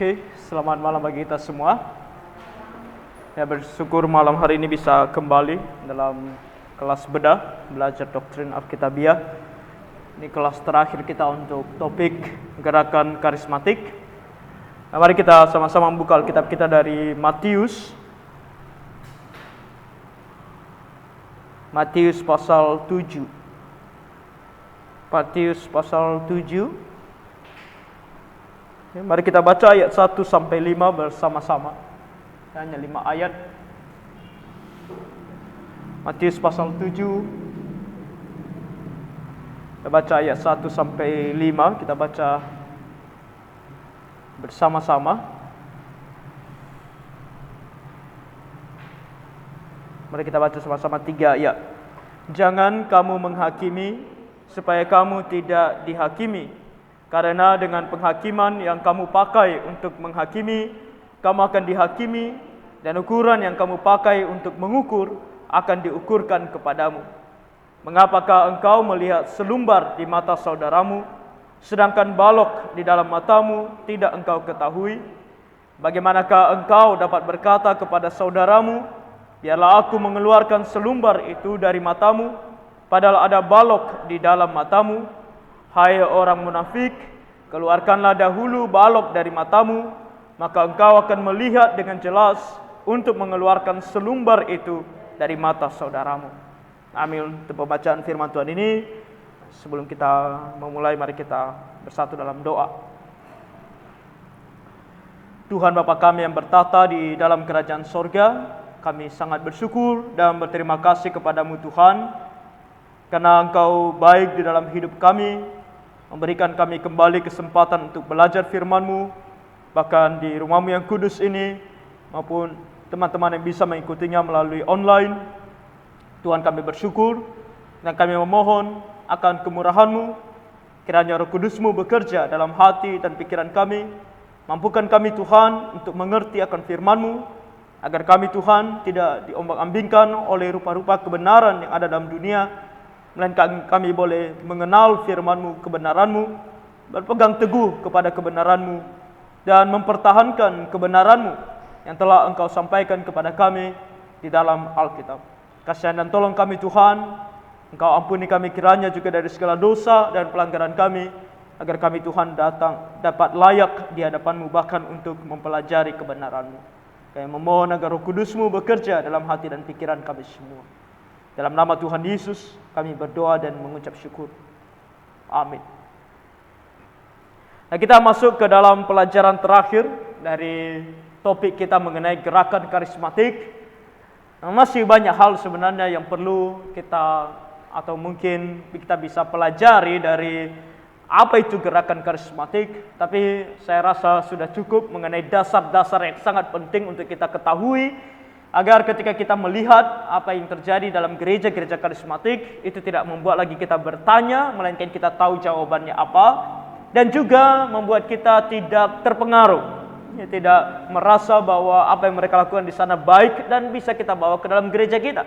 Oke, selamat malam bagi kita semua. Ya, bersyukur malam hari ini bisa kembali dalam kelas bedah, belajar doktrin Alkitabiah. Ini kelas terakhir kita untuk topik gerakan karismatik. Nah, mari kita sama-sama membuka Alkitab kita dari Matius. Matius pasal 7. Matius pasal 7. Ya, mari kita baca ayat 1 sampai 5 bersama-sama. Hanya 5 ayat. Matius pasal 7. Kita baca ayat 1 sampai 5, kita baca bersama-sama. Mari kita baca sama-sama 3 ayat. Jangan kamu menghakimi supaya kamu tidak dihakimi. Karena dengan penghakiman yang kamu pakai untuk menghakimi, kamu akan dihakimi, dan ukuran yang kamu pakai untuk mengukur akan diukurkan kepadamu. Mengapakah engkau melihat selumbar di mata saudaramu, sedangkan balok di dalam matamu tidak engkau ketahui? Bagaimanakah engkau dapat berkata kepada saudaramu, biarlah aku mengeluarkan selumbar itu dari matamu, padahal ada balok di dalam matamu? Hai orang munafik, keluarkanlah dahulu balok dari matamu, maka engkau akan melihat dengan jelas untuk mengeluarkan selumbar itu dari mata saudaramu. Amin. Untuk pembacaan firman Tuhan ini, sebelum kita memulai, mari kita bersatu dalam doa. Tuhan Bapa kami yang bertata di dalam kerajaan sorga, kami sangat bersyukur dan berterima kasih kepadamu Tuhan, karena Engkau baik di dalam hidup kami, memberikan kami kembali kesempatan untuk belajar firman-Mu, bahkan di rumah-Mu yang kudus ini, maupun teman-teman yang bisa mengikutinya melalui online. Tuhan, kami bersyukur dan kami memohon akan kemurahan-Mu, kiranya Roh Kudus-Mu bekerja dalam hati dan pikiran kami, mampukan kami Tuhan untuk mengerti akan firman-Mu, agar kami Tuhan tidak diombang-ambingkan oleh rupa-rupa kebenaran yang ada dalam dunia, melainkan kami boleh mengenal firman-Mu, kebenaran-Mu, berpegang teguh kepada kebenaran-Mu, dan mempertahankan kebenaran-Mu yang telah Engkau sampaikan kepada kami di dalam Alkitab. Kasihan dan tolong kami Tuhan, Engkau ampuni kami kiranya juga dari segala dosa dan pelanggaran kami, agar kami Tuhan dapat layak di hadapan-Mu bahkan untuk mempelajari kebenaran-Mu. Kami memohon agar Roh Kudus-Mu bekerja dalam hati dan pikiran kami semua. Dalam nama Tuhan Yesus, kami berdoa dan mengucap syukur. Amin. Nah, kita masuk ke dalam pelajaran terakhir dari topik kita mengenai gerakan karismatik. Nah, masih banyak hal sebenarnya yang perlu kita, atau mungkin kita bisa pelajari dari apa itu gerakan karismatik. Tapi saya rasa sudah cukup mengenai dasar-dasar yang sangat penting untuk kita ketahui, agar ketika kita melihat apa yang terjadi dalam gereja-gereja karismatik, itu tidak membuat lagi kita bertanya, melainkan kita tahu jawabannya apa, dan juga membuat kita tidak terpengaruh, tidak merasa bahwa apa yang mereka lakukan di sana baik dan bisa kita bawa ke dalam gereja kita.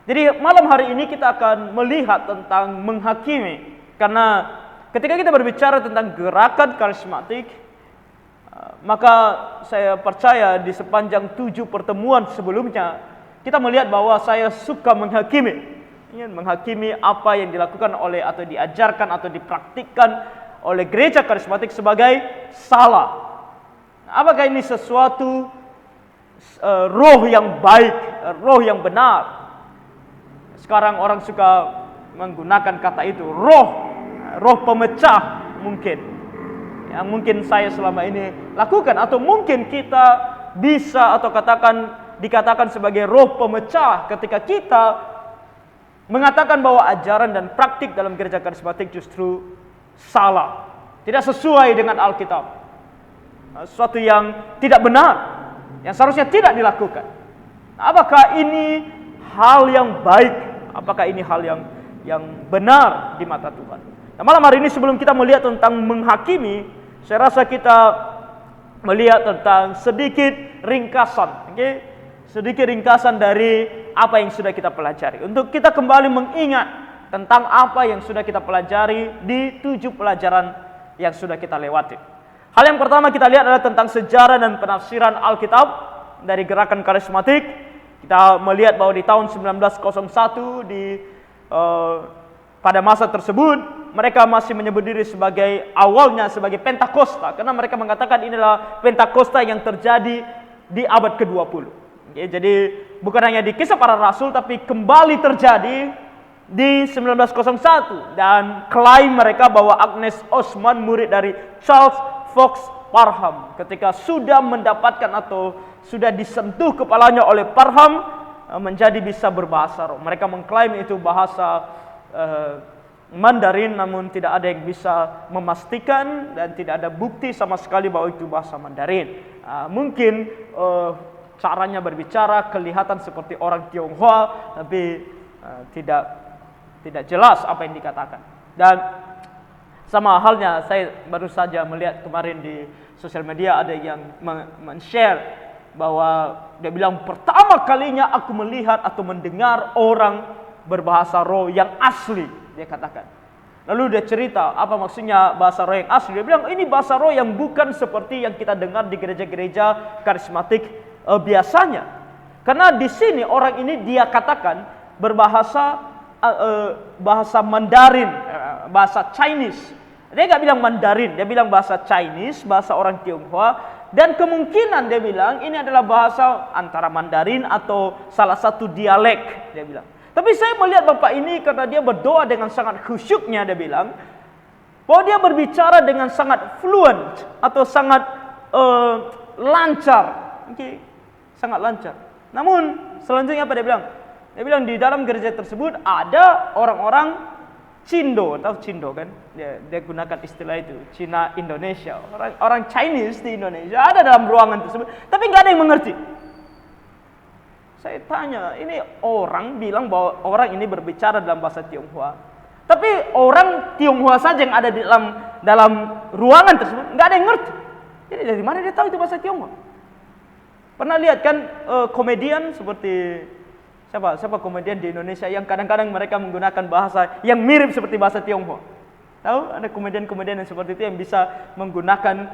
Jadi malam hari ini kita akan melihat tentang menghakimi, karena ketika kita berbicara tentang gerakan karismatik, maka saya percaya di sepanjang 7 pertemuan sebelumnya, kita melihat bahwa saya suka menghakimi. Menghakimi apa yang dilakukan oleh atau diajarkan atau dipraktikkan oleh gereja karismatik sebagai salah. Apakah ini sesuatu roh yang baik, roh yang benar? Sekarang orang suka menggunakan kata itu, roh pemecah mungkin. Yang mungkin saya selama ini lakukan, atau mungkin kita bisa atau dikatakan sebagai roh pemecah ketika kita mengatakan bahwa ajaran dan praktik dalam gereja karismatik justru salah, tidak sesuai dengan Alkitab, sesuatu yang tidak benar, yang seharusnya tidak dilakukan. Apakah ini hal yang baik? Apakah ini hal yang benar di mata Tuhan? Nah, malam hari ini sebelum kita melihat tentang menghakimi, saya rasa kita melihat tentang sedikit ringkasan, sedikit ringkasan dari apa yang sudah kita pelajari, untuk kita kembali mengingat tentang apa yang sudah kita pelajari di 7 pelajaran yang sudah kita lewati. Hal yang pertama kita lihat adalah tentang sejarah dan penafsiran Alkitab dari gerakan karismatik. Kita melihat bahwa di tahun 1901 pada masa tersebut mereka masih menyebut diri sebagai awalnya sebagai Pentakosta, karena mereka mengatakan inilah Pentakosta yang terjadi di abad ke-20. Jadi bukan hanya di Kisah Para Rasul tapi kembali terjadi di 1901, dan klaim mereka bahwa Agnes Osman, murid dari Charles Fox Parham, ketika sudah mendapatkan atau sudah disentuh kepalanya oleh Parham, menjadi bisa berbahasa roh. Mereka mengklaim itu bahasa Mandarin, namun tidak ada yang bisa memastikan dan tidak ada bukti sama sekali bahwa itu bahasa Mandarin. Mungkin caranya berbicara kelihatan seperti orang Tionghoa, tapi tidak jelas apa yang dikatakan. Dan sama halnya saya baru saja melihat kemarin di sosial media ada yang men-share bahwa dia bilang pertama kalinya aku melihat atau mendengar orang berbahasa roh yang asli, dia katakan. Lalu dia cerita apa maksudnya bahasa roh yang asli. Dia bilang ini bahasa roh yang bukan seperti yang kita dengar di gereja-gereja karismatik biasanya. Karena di sini orang ini dia katakan berbahasa bahasa Mandarin, bahasa Chinese. Dia nggak bilang Mandarin, dia bilang bahasa Chinese, bahasa orang Tionghoa, dan kemungkinan dia bilang ini adalah bahasa antara Mandarin atau salah satu dialek, dia bilang. Tapi saya melihat bapak ini karena dia berdoa dengan sangat khusyuknya, dia bilang bahwa dia berbicara dengan sangat fluent atau sangat lancar, sangat lancar. Namun selanjutnya apa dia bilang? Dia bilang di dalam gereja tersebut ada orang-orang Cindo, tahu Cindo kan? Dia gunakan istilah itu, Cina Indonesia. Orang Chinese di Indonesia ada dalam ruangan tersebut, tapi nggak ada yang mengerti. Saya tanya, ini orang bilang bahwa orang ini berbicara dalam bahasa Tionghoa, tapi orang Tionghoa saja yang ada di dalam ruangan tersebut nggak ada yang ngerti. Jadi dari mana dia tahu itu bahasa Tionghoa? Pernah lihat kan komedian seperti siapa komedian di Indonesia yang kadang-kadang mereka menggunakan bahasa yang mirip seperti bahasa Tionghoa? Tahu ada komedian-komedian yang seperti itu yang bisa menggunakan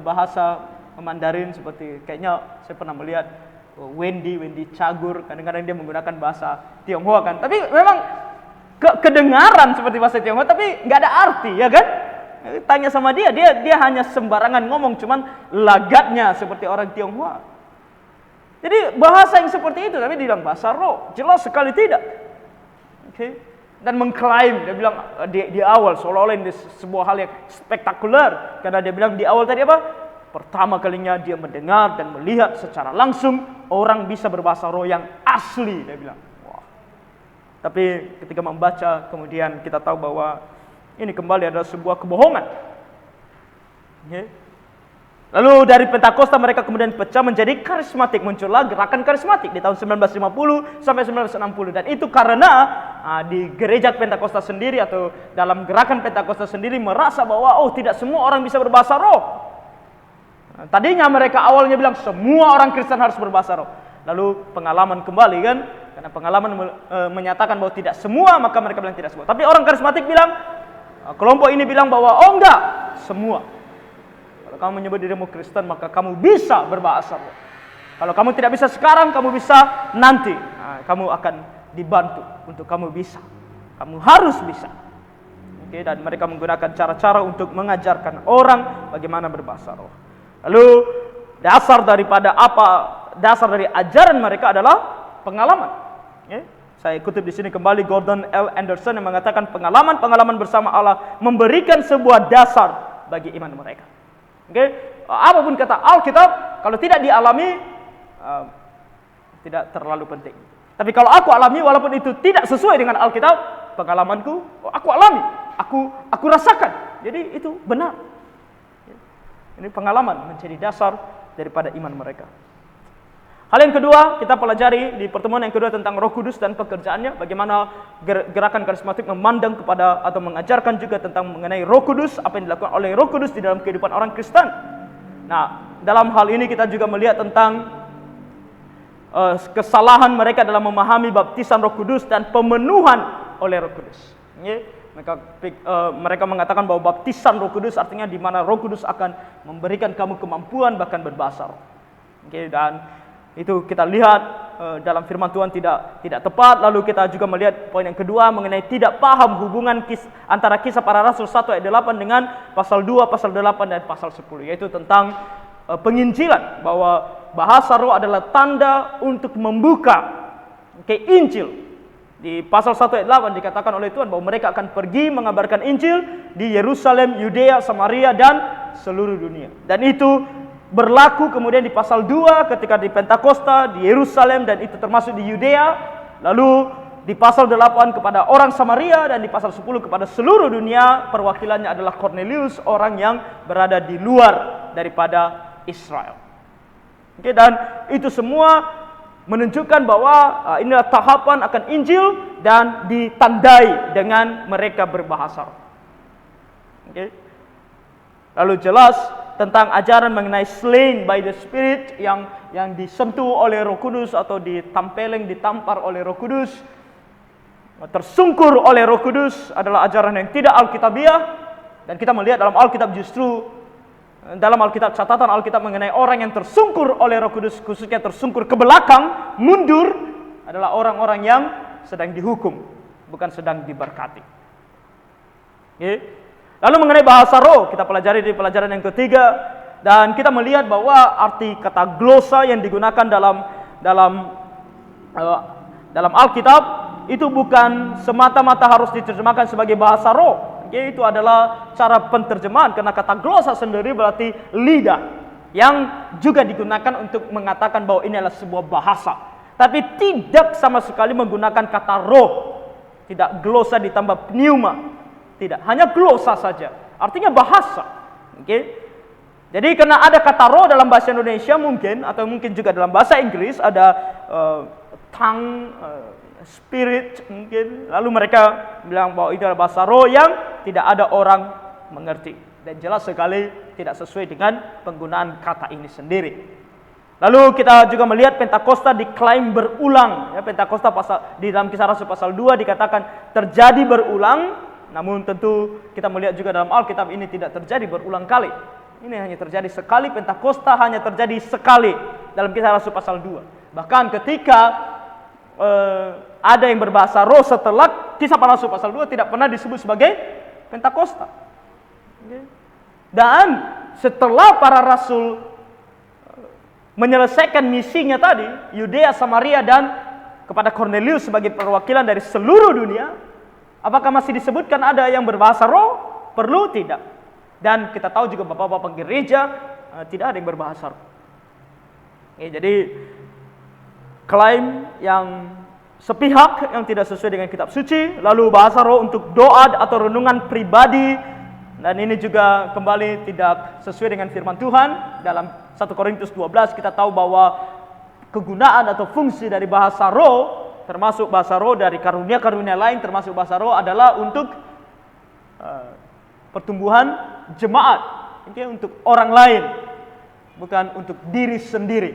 bahasa Mandarin, seperti kayaknya saya pernah melihat Wendy Cagur, kadang-kadang dia menggunakan bahasa Tionghoa kan. Tapi memang kedengaran seperti bahasa Tionghoa tapi nggak ada arti, ya kan? Tanya sama dia hanya sembarangan ngomong, cuman lagatnya seperti orang Tionghoa. Jadi bahasa yang seperti itu, tapi dibilang bahasa roh, jelas sekali tidak. Dan mengklaim, dia bilang di awal seolah-olah ini sebuah hal yang spektakuler, karena dia bilang di awal tadi apa? Pertama kalinya dia mendengar dan melihat secara langsung orang bisa berbahasa roh yang asli, dia bilang. Wah. Tapi ketika membaca kemudian kita tahu bahwa ini kembali adalah sebuah kebohongan. Lalu dari Pentakosta mereka kemudian pecah menjadi karismatik, muncullah gerakan karismatik di tahun 1950 sampai 1960, dan itu karena di gereja Pentakosta sendiri atau dalam gerakan Pentakosta sendiri merasa bahwa tidak semua orang bisa berbahasa roh. Tadinya mereka awalnya bilang semua orang Kristen harus berbahasa roh. Lalu pengalaman kembali kan, karena pengalaman menyatakan bahwa tidak semua, maka mereka bilang tidak semua. Tapi orang karismatik bilang, kelompok ini bilang bahwa enggak, semua. Kalau kamu menyebut dirimu Kristen, maka kamu bisa berbahasa roh. Kalau kamu tidak bisa sekarang, kamu bisa nanti. Kamu akan dibantu untuk kamu bisa. Kamu harus bisa. Dan mereka menggunakan cara-cara untuk mengajarkan orang bagaimana berbahasa roh. Lalu dasar dari ajaran mereka adalah pengalaman. Saya kutip di sini kembali Gordon L. Anderson yang mengatakan pengalaman bersama Allah memberikan sebuah dasar bagi iman mereka. Apapun kata Alkitab, kalau tidak dialami tidak terlalu penting. Tapi kalau aku alami, walaupun itu tidak sesuai dengan Alkitab, pengalamanku, aku alami, aku rasakan. Jadi itu benar. Ini pengalaman menjadi dasar daripada iman mereka. Hal yang kedua kita pelajari di pertemuan yang kedua tentang Roh Kudus dan pekerjaannya, bagaimana gerakan karismatik memandang kepada atau mengajarkan juga tentang mengenai Roh Kudus, apa yang dilakukan oleh Roh Kudus di dalam kehidupan orang Kristen. Nah, dalam hal ini kita juga melihat tentang kesalahan mereka dalam memahami baptisan Roh Kudus dan pemenuhan oleh Roh Kudus. Mereka mengatakan bahwa baptisan Roh Kudus artinya di mana Roh Kudus akan memberikan kamu kemampuan bahkan berbahasa roh. Dan itu kita lihat dalam firman Tuhan tidak tepat. Lalu kita juga melihat poin yang kedua mengenai tidak paham hubungan antara Kisah Para Rasul 1 ayat 8 dengan pasal 2, pasal 8 dan pasal 10, yaitu tentang penginjilan, bahwa bahasa roh adalah tanda untuk membuka Injil. Di pasal 1 ayat 8 dikatakan oleh Tuhan bahwa mereka akan pergi mengabarkan Injil di Yerusalem, Yudea, Samaria dan seluruh dunia. Dan itu berlaku kemudian di pasal 2 ketika di Pentakosta di Yerusalem, dan itu termasuk di Yudea. Lalu di pasal 8 kepada orang Samaria, dan di pasal 10 kepada seluruh dunia. Perwakilannya adalah Cornelius, orang yang berada di luar daripada Israel. Dan itu semua menunjukkan bahwa inilah tahapan akan Injil dan ditandai dengan mereka berbahasa. Lalu jelas tentang ajaran mengenai slain by the Spirit yang disentuh oleh Roh Kudus atau ditampar oleh Roh Kudus, tersungkur oleh Roh Kudus, adalah ajaran yang tidak alkitabiah. Dan kita melihat dalam Alkitab, justru dalam Alkitab, catatan Alkitab mengenai orang yang tersungkur oleh Roh Kudus, khususnya tersungkur ke belakang, mundur, adalah orang-orang yang sedang dihukum, bukan sedang diberkati. Lalu mengenai bahasa roh, kita pelajari di pelajaran yang ketiga, dan kita melihat bahwa arti kata glosa yang digunakan dalam Alkitab itu bukan semata-mata harus diterjemahkan sebagai bahasa roh. Itu adalah cara penterjemahan, karena kata glosa sendiri berarti lidah, yang juga digunakan untuk mengatakan bahwa ini adalah sebuah bahasa, tapi tidak sama sekali menggunakan kata roh. Tidak glosa ditambah pneuma, tidak, hanya glosa saja, artinya bahasa. Jadi karena ada kata roh dalam bahasa Indonesia mungkin, atau mungkin juga dalam bahasa Inggris ada tongue, spirit mungkin, lalu mereka bilang bahwa itu adalah bahasa roh yang tidak ada orang mengerti, dan jelas sekali tidak sesuai dengan penggunaan kata ini sendiri. Lalu kita juga melihat Pentakosta diklaim berulang. Pentakosta di dalam Kisah Rasul pasal 2 dikatakan terjadi berulang, namun tentu kita melihat juga dalam Alkitab ini tidak terjadi berulang kali. Ini hanya terjadi sekali. Pentakosta hanya terjadi sekali dalam Kisah Rasul pasal 2. Bahkan ketika ada yang berbahasa roh setelah Kisah Para Rasul pasal 2 tidak pernah disebut sebagai Pentakosta. Dan setelah para rasul menyelesaikan misinya tadi, Yudea, Samaria, dan kepada Cornelius sebagai perwakilan dari seluruh dunia, apakah masih disebutkan ada yang berbahasa roh? Perlu tidak. Dan kita tahu juga bapak-bapak gereja tidak ada yang berbahasa roh. Jadi klaim yang sepihak yang tidak sesuai dengan kitab suci. Lalu bahasa roh untuk doa atau renungan pribadi, dan ini juga kembali tidak sesuai dengan firman Tuhan. Dalam 1 Korintus 12 kita tahu bahwa kegunaan atau fungsi dari bahasa roh, termasuk bahasa roh dari karunia-karunia lain, termasuk bahasa roh adalah untuk pertumbuhan jemaat, untuk orang lain, bukan untuk diri sendiri.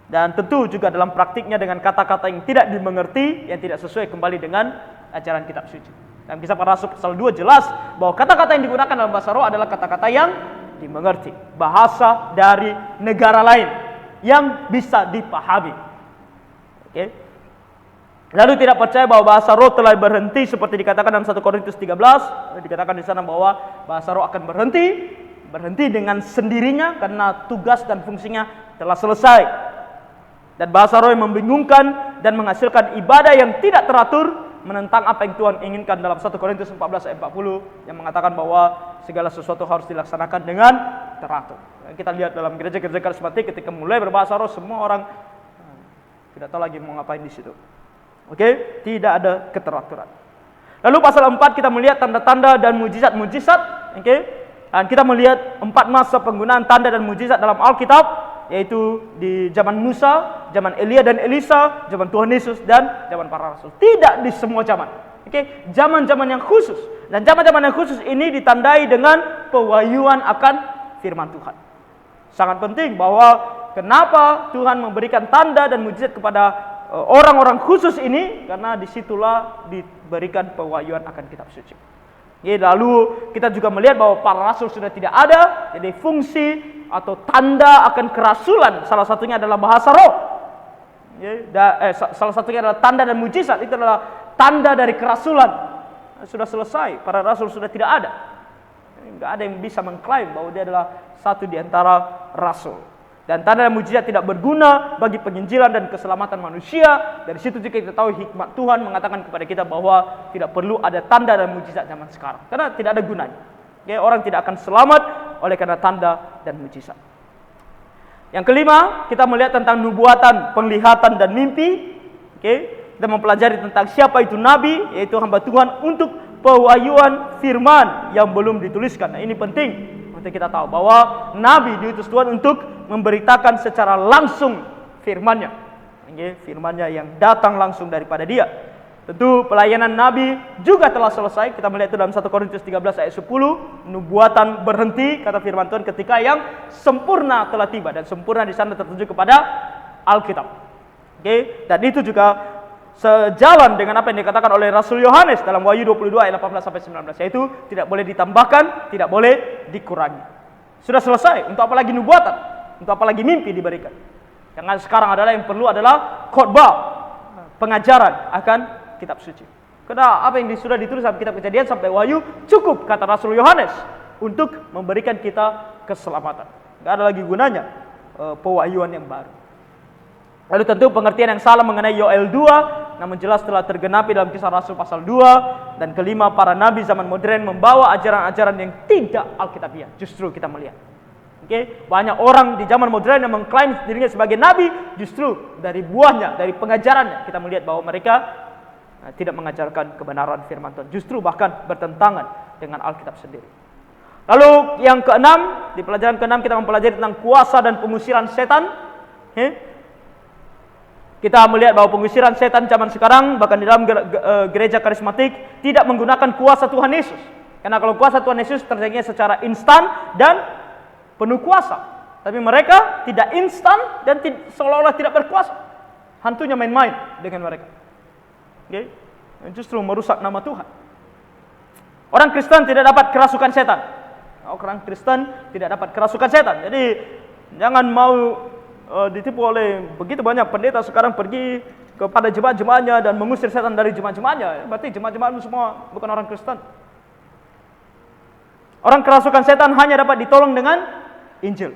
Dan tentu juga dalam praktiknya dengan kata-kata yang tidak dimengerti, yang tidak sesuai kembali dengan ajaran kitab suci. Dalam Kisah Para Rasul pasal 2 jelas bahwa kata-kata yang digunakan dalam bahasa roh adalah kata-kata yang dimengerti, bahasa dari negara lain yang bisa dipahami. Lalu tidak percaya bahwa bahasa roh telah berhenti seperti dikatakan dalam 1 Korintus 13, dikatakan di sana bahwa bahasa roh akan berhenti dengan sendirinya karena tugas dan fungsinya telah selesai. Dan bahasa roh yang membingungkan dan menghasilkan ibadah yang tidak teratur, menentang apa yang Tuhan inginkan dalam 1 Korintus 14 ayat 40 yang mengatakan bahwa segala sesuatu harus dilaksanakan dengan teratur. Kita lihat dalam gereja-gereja karismatik ketika mulai berbahasa roh, semua orang tidak tahu lagi mau ngapain di situ. Tidak ada keteraturan. Lalu pasal 4 kita melihat tanda-tanda dan mujizat-mujizat. Dan kita melihat 4 masa penggunaan tanda dan mujizat dalam Alkitab, yaitu di zaman Musa, zaman Elia dan Elisa, zaman Tuhan Yesus, dan zaman para rasul. Tidak di semua zaman. Zaman-zaman yang khusus. Dan zaman-zaman yang khusus ini ditandai dengan pewahyuan akan firman Tuhan. Sangat penting bahwa kenapa Tuhan memberikan tanda dan mujizat kepada orang-orang khusus ini, karena disitulah diberikan pewahyuan akan kitab suci. Lalu kita juga melihat bahwa para rasul sudah tidak ada, jadi fungsi atau tanda akan kerasulan salah satunya adalah bahasa roh. Salah satunya adalah tanda dan mujizat, itu adalah tanda dari kerasulan. Sudah selesai, para rasul sudah tidak ada. Enggak ada yang bisa mengklaim bahwa dia adalah satu di antara rasul. Dan tanda dan mujizat tidak berguna bagi penginjilan dan keselamatan manusia. Dari situ juga kita tahu hikmat Tuhan mengatakan kepada kita bahwa tidak perlu ada tanda dan mujizat zaman sekarang, karena tidak ada gunanya. Orang tidak akan selamat oleh karena tanda dan mujizat. Yang kelima, kita melihat tentang nubuatan, penglihatan dan mimpi. Kita mempelajari tentang siapa itu nabi, yaitu hamba Tuhan untuk pewahyuan firman yang belum dituliskan. Nah, ini penting untuk kita tahu bahwa nabi diutus Tuhan untuk memberitakan secara langsung firman-Nya. Firman-Nya yang datang langsung daripada Dia. Tentu pelayanan nabi juga telah selesai. Kita melihat itu dalam 1 Korintus 13 ayat 10, nubuatan berhenti kata firman Tuhan ketika yang sempurna telah tiba, dan sempurna di sana tertuju kepada Alkitab. Dan itu juga sejalan dengan apa yang dikatakan oleh Rasul Yohanes dalam Wahyu 22 ayat 18 sampai 19, yaitu tidak boleh ditambahkan, tidak boleh dikurangi. Sudah selesai. Untuk apa lagi nubuatan? Untuk apa lagi mimpi diberikan? Yang sekarang adalah yang perlu adalah khotbah, pengajaran akan kitab suci. Karena apa yang sudah ditulis dalam kitab Kejadian sampai Wahyu cukup, kata Rasul Yohanes, untuk memberikan kita keselamatan. Tidak ada lagi gunanya pewahyuan yang baru. Lalu tentu pengertian yang salah mengenai Yoel 2, namun jelas telah tergenapi dalam Kisah Rasul pasal 2. Dan kelima, para nabi zaman modern membawa ajaran-ajaran yang tidak alkitabiah. Justru kita melihat, banyak orang di zaman modern yang mengklaim dirinya sebagai nabi, justru dari buahnya, dari pengajarannya kita melihat bahwa mereka tidak mengajarkan kebenaran firman Tuhan, justru bahkan bertentangan dengan Alkitab sendiri. Lalu yang keenam, di pelajaran keenam kita mempelajari tentang kuasa dan pengusiran setan. Kita melihat bahwa pengusiran setan zaman sekarang, bahkan di dalam gereja karismatik, tidak menggunakan kuasa Tuhan Yesus. Karena kalau kuasa Tuhan Yesus terjadinya secara instan dan penuh kuasa. Tapi mereka tidak instan dan seolah-olah tidak berkuasa. Hantunya main-main dengan mereka. Justru merusak nama Tuhan. Orang Kristen tidak dapat kerasukan setan. Orang Kristen tidak dapat kerasukan setan. Jadi jangan mau ditipu oleh begitu banyak pendeta sekarang pergi kepada jemaat-jemaatnya dan mengusir setan dari jemaat-jemaatnya. Berarti jemaat-jemaatmu semua bukan orang Kristen. Orang kerasukan setan hanya dapat ditolong dengan Injil.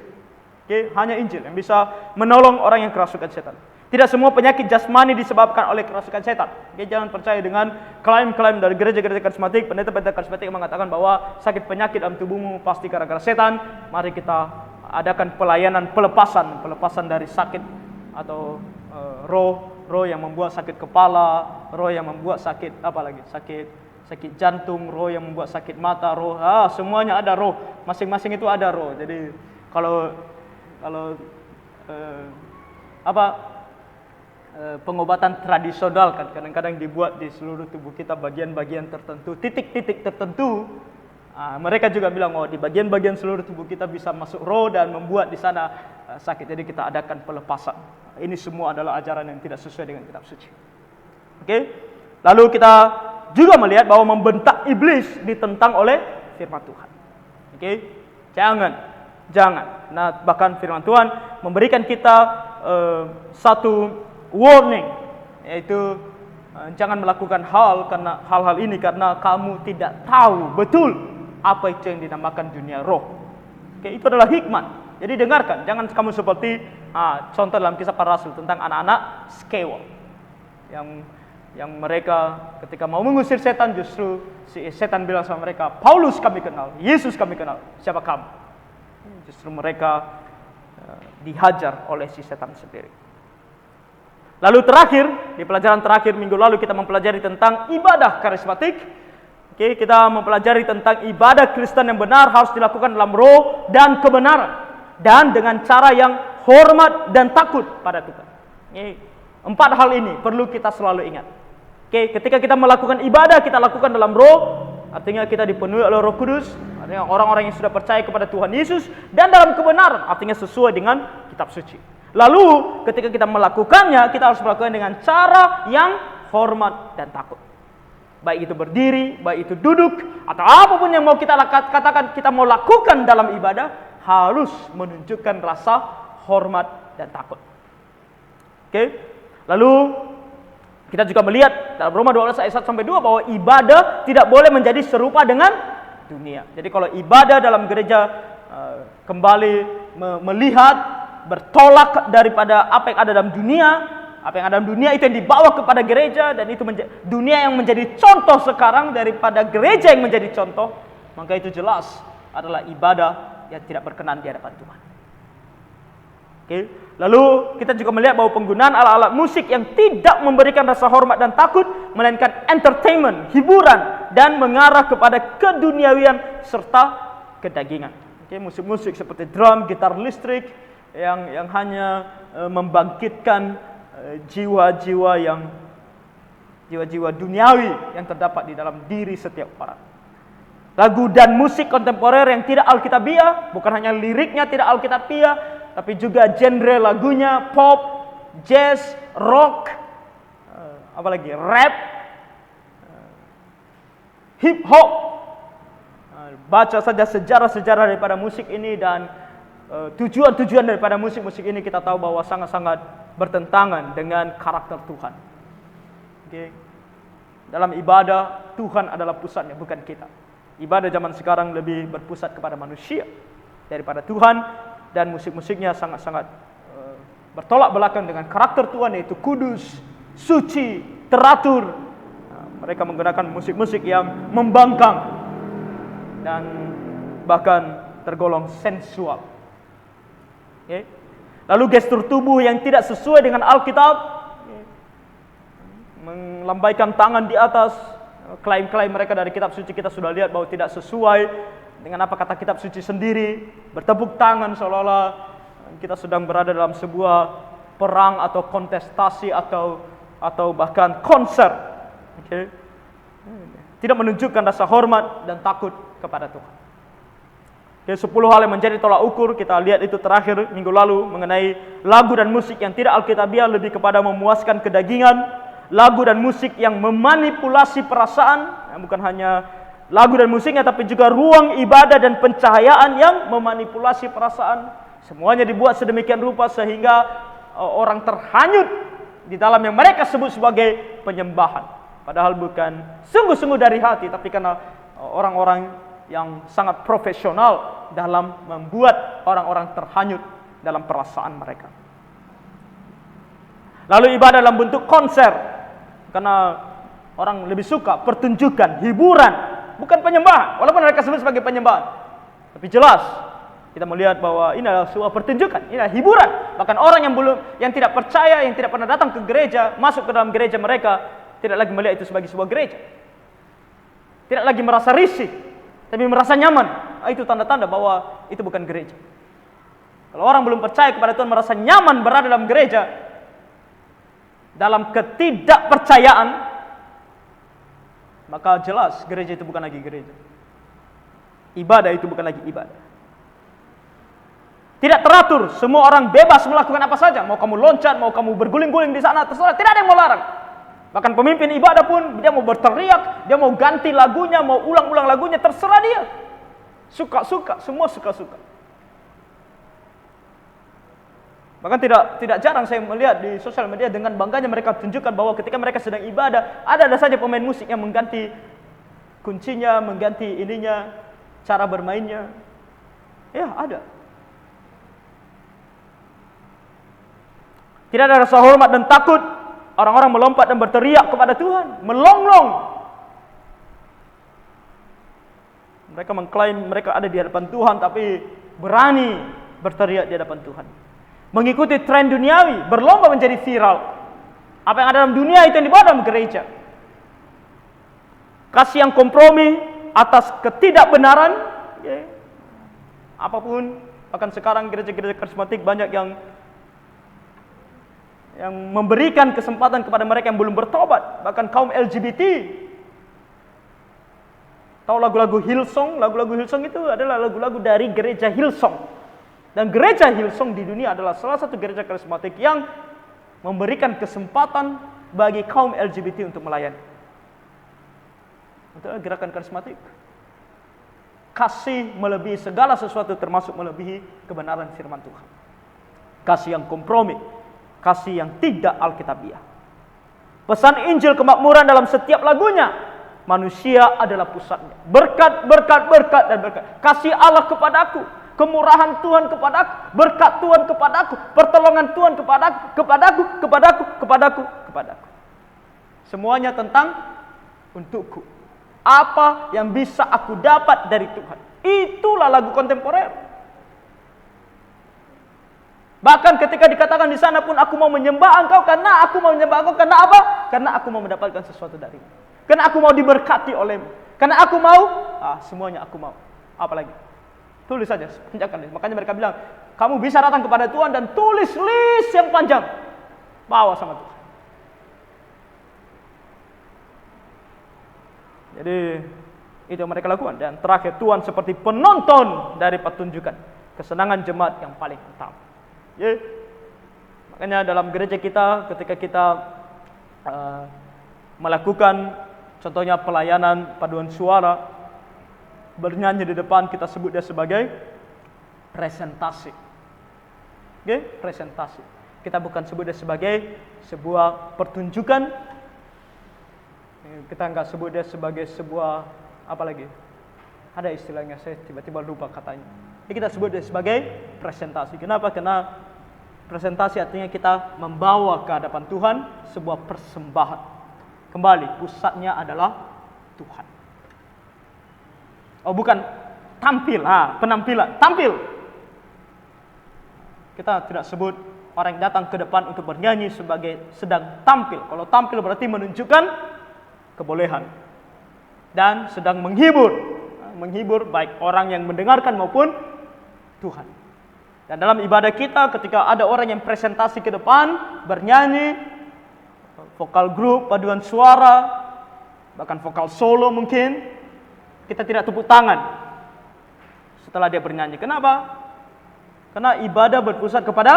Hanya Injil yang bisa menolong orang yang kerasukan setan. Tidak semua penyakit jasmani disebabkan oleh kerasukan setan. Jangan percaya dengan klaim-klaim dari gereja-gereja karismatik, pendeta-pendeta karismatik yang mengatakan bahwa sakit penyakit dalam tubuhmu pasti gara-gara setan. Mari kita adakan pelayanan pelepasan dari sakit atau roh yang membuat sakit kepala, roh yang membuat sakit sakit jantung, roh yang membuat sakit mata, semuanya ada roh. Masing-masing itu ada roh. Jadi kalau pengobatan tradisional kan kadang-kadang dibuat di seluruh tubuh kita bagian-bagian tertentu, titik-titik tertentu. Mereka juga bilang di bagian-bagian seluruh tubuh kita bisa masuk roh dan membuat di sana sakit. Jadi kita adakan pelepasan. Ini semua adalah ajaran yang tidak sesuai dengan kitab suci. Lalu kita juga melihat bahwa membentak iblis ditentang oleh firman Tuhan. Jangan. Nah, bahkan firman Tuhan memberikan kita satu warning, yaitu jangan melakukan hal-hal ini karena kamu tidak tahu betul apa itu yang dinamakan dunia roh. Itu adalah hikmat. Jadi dengarkan, jangan kamu seperti contoh dalam Kisah Para Rasul tentang anak-anak Skewa yang mereka ketika mau mengusir setan, justru si setan bilang sama mereka, Paulus kami kenal, Yesus kami kenal, siapa kamu? Justru mereka dihajar oleh si setan sendiri. Lalu terakhir, di pelajaran terakhir minggu lalu kita mempelajari tentang ibadah karismatik. Kita mempelajari tentang ibadah Kristen yang benar harus dilakukan dalam roh dan kebenaran, dan dengan cara yang hormat dan takut pada Tuhan. 4 hal ini perlu kita selalu ingat. Ketika kita melakukan ibadah, kita lakukan dalam roh, artinya kita dipenuhi oleh Roh Kudus, artinya orang-orang yang sudah percaya kepada Tuhan Yesus, dan dalam kebenaran, artinya sesuai dengan kitab suci. Lalu ketika kita melakukannya, kita harus melakukan dengan cara yang hormat dan takut. Baik itu berdiri, baik itu duduk, atau apapun yang mau kita katakan, kita mau lakukan dalam ibadah, harus menunjukkan rasa hormat dan takut. Oke? Lalu kita juga melihat dalam Roma 12 ayat 1-2 bahwa ibadah tidak boleh menjadi serupa dengan dunia. Jadi kalau ibadah dalam gereja kembali melihat, bertolak daripada apa yang ada dalam dunia, apa yang ada dalam dunia itu yang dibawa kepada gereja, dan itu dunia yang menjadi contoh sekarang daripada gereja yang menjadi contoh, maka itu jelas adalah ibadah yang tidak berkenan di hadapan Tuhan. Oke. Lalu kita juga melihat bahwa penggunaan alat-alat musik yang tidak memberikan rasa hormat dan takut, melainkan entertainment, hiburan, dan mengarah kepada keduniawian serta kedagingan. Oke, musik-musik seperti drum, gitar listrik yang hanya membangkitkan jiwa-jiwa duniawi yang terdapat di dalam diri setiap orang. Lagu dan musik kontemporer yang tidak alkitabiah, bukan hanya liriknya tidak alkitabiah, tapi juga genre lagunya pop, jazz, rock, apalagi rap, hip hop. Baca saja sejarah-sejarah daripada musik ini, dan tujuan-tujuan daripada musik-musik ini kita tahu bahwa sangat-sangat bertentangan dengan karakter Tuhan. Okay. Dalam ibadah, Tuhan adalah pusatnya, bukan kita. Ibadah zaman sekarang lebih berpusat kepada manusia daripada Tuhan. Dan musik-musiknya sangat-sangat bertolak belakang dengan karakter Tuhan, yaitu kudus, suci, teratur. Mereka menggunakan musik-musik yang membangkang dan bahkan tergolong sensual. Okay. Lalu gestur tubuh yang tidak sesuai dengan Alkitab, melambaikan tangan di atas, klaim-klaim mereka dari kitab suci kita sudah lihat bahwa tidak sesuai dengan apa kata kitab suci sendiri, bertepuk tangan seolah-olah kita sedang berada dalam sebuah perang atau kontestasi atau bahkan konser. Okay. Tidak menunjukkan rasa hormat dan takut kepada Tuhan. Okay, 10 hal yang menjadi tolak ukur, kita lihat itu terakhir minggu lalu mengenai lagu dan musik yang tidak alkitabiah, lebih kepada memuaskan kedagingan, lagu dan musik yang memanipulasi perasaan, bukan hanya lagu dan musiknya, tapi juga ruang ibadah dan pencahayaan yang memanipulasi perasaan. Semuanya dibuat sedemikian rupa sehingga orang terhanyut di dalam yang mereka sebut sebagai penyembahan. Padahal bukan sungguh-sungguh dari hati, tapi karena orang-orang yang sangat profesional dalam membuat orang-orang terhanyut dalam perasaan mereka. Lalu ibadah dalam bentuk konser, karena orang lebih suka pertunjukan, hiburan, bukan penyembahan, walaupun mereka sebut sebagai penyembahan. Tapi jelas kita melihat bahwa ini adalah sebuah pertunjukan, ini adalah hiburan. Bahkan orang yang tidak percaya, yang tidak pernah datang ke gereja, masuk ke dalam gereja mereka, tidak lagi melihat itu sebagai sebuah gereja. Tidak lagi merasa risih, tapi merasa nyaman. Itu tanda-tanda bahwa itu bukan gereja. Kalau orang belum percaya kepada Tuhan, merasa nyaman berada dalam gereja, dalam ketidakpercayaan, maka jelas gereja itu bukan lagi gereja. Ibadah itu bukan lagi ibadah. Tidak teratur, semua orang bebas melakukan apa saja. Mau kamu loncat, mau kamu berguling-guling di sana, terserah, tidak ada yang mau larang. Bahkan pemimpin ibadah pun, dia mau berteriak, dia mau ganti lagunya, mau ulang-ulang lagunya, terserah dia. Suka-suka, semua suka-suka. Bahkan tidak jarang saya melihat di sosial media dengan bangganya mereka tunjukkan bahwa ketika mereka sedang ibadah, ada saja pemain musik yang mengganti kuncinya, mengganti ininya, cara bermainnya. Ya, ada. Tidak ada rasa hormat dan takut. Orang-orang melompat dan berteriak kepada Tuhan, melonglong. Mereka mengklaim mereka ada di hadapan Tuhan, tapi berani berteriak di hadapan Tuhan. Mengikuti tren duniawi, berlomba menjadi viral. Apa yang ada dalam dunia itu yang dibawa dalam gereja. Kasih yang kompromi atas ketidakbenaran, okay. Apapun, bahkan sekarang gereja-gereja karismatik banyak yang memberikan kesempatan kepada mereka yang belum bertobat, bahkan kaum LGBT. Tahu lagu-lagu Hillsong? Lagu-lagu Hillsong itu adalah lagu-lagu dari gereja Hillsong. Dan gereja Hillsong di dunia adalah salah satu gereja karismatik yang memberikan kesempatan bagi kaum LGBT untuk melayani. Itu gerakan karismatik. Kasih melebihi segala sesuatu, termasuk melebihi kebenaran firman Tuhan. Kasih yang kompromi, kasih yang tidak alkitabiah. Pesan Injil kemakmuran dalam setiap lagunya, manusia adalah pusatnya. Berkat, berkat, berkat, dan berkat. Kasih Allah kepadaku, kemurahan Tuhan kepadaku, berkat Tuhan kepadaku, pertolongan Tuhan kepadaku, kepadaku. Semuanya tentang untukku. Apa yang bisa aku dapat dari Tuhan. Itulah lagu kontemporer. Bahkan ketika dikatakan di sana pun, aku mau menyembah engkau karena aku mau menyembah engkau karena apa? Karena aku mau mendapatkan sesuatu darimu. Karena aku mau diberkati olehmu. Karena aku mau, semuanya aku mau. Apa lagi? Tulis saja, panjangkan. Makanya mereka bilang, kamu bisa datang kepada Tuhan dan tulis list yang panjang. Bawa sama Tuhan. Jadi itu yang mereka lakukan. Dan terakhir, Tuhan seperti penonton dari pertunjukan kesenangan jemaat yang paling utama. Ya. Makanya dalam gereja kita, ketika kita melakukan contohnya pelayanan paduan suara, bernyanyi di depan, kita sebut dia sebagai presentasi. Oke, presentasi. Kita bukan sebut dia sebagai sebuah pertunjukan. Kita enggak sebut dia sebagai sebuah apa lagi? Ada istilahnya, saya tiba-tiba lupa katanya. Jadi kita sebut dia sebagai presentasi. Kenapa? Karena presentasi artinya kita membawa ke hadapan Tuhan sebuah persembahan. Kembali, pusatnya adalah Tuhan. Oh, bukan tampil, penampilan, tampil. Kita tidak sebut orang yang datang ke depan untuk bernyanyi sebagai sedang tampil. Kalau tampil berarti menunjukkan kebolehan dan sedang menghibur baik orang yang mendengarkan maupun Tuhan. Dan dalam ibadah kita, ketika ada orang yang presentasi ke depan, bernyanyi, vokal grup, paduan suara, bahkan vokal solo mungkin, kita tidak tepuk tangan setelah dia bernyanyi. Kenapa? Karena ibadah berpusat kepada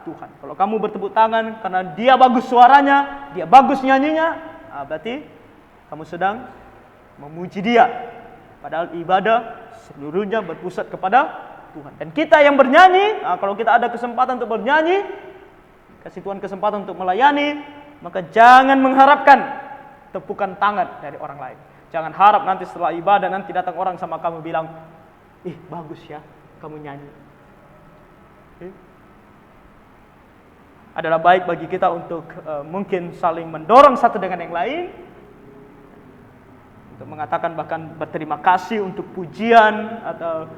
Tuhan. Kalau kamu bertepuk tangan karena dia bagus suaranya, dia bagus nyanyinya, berarti kamu sedang memuji dia. Padahal ibadah seluruhnya berpusat kepada Tuhan. Dan kita yang bernyanyi, kalau kita ada kesempatan untuk bernyanyi, kasih Tuhan kesempatan untuk melayani, maka jangan mengharapkan tepukan tangan dari orang lain. Jangan harap nanti setelah ibadah nanti datang orang sama kamu bilang, bagus ya kamu nyanyi. Adalah baik bagi kita untuk mungkin saling mendorong satu dengan yang lain, untuk mengatakan bahkan berterima kasih untuk pujian atau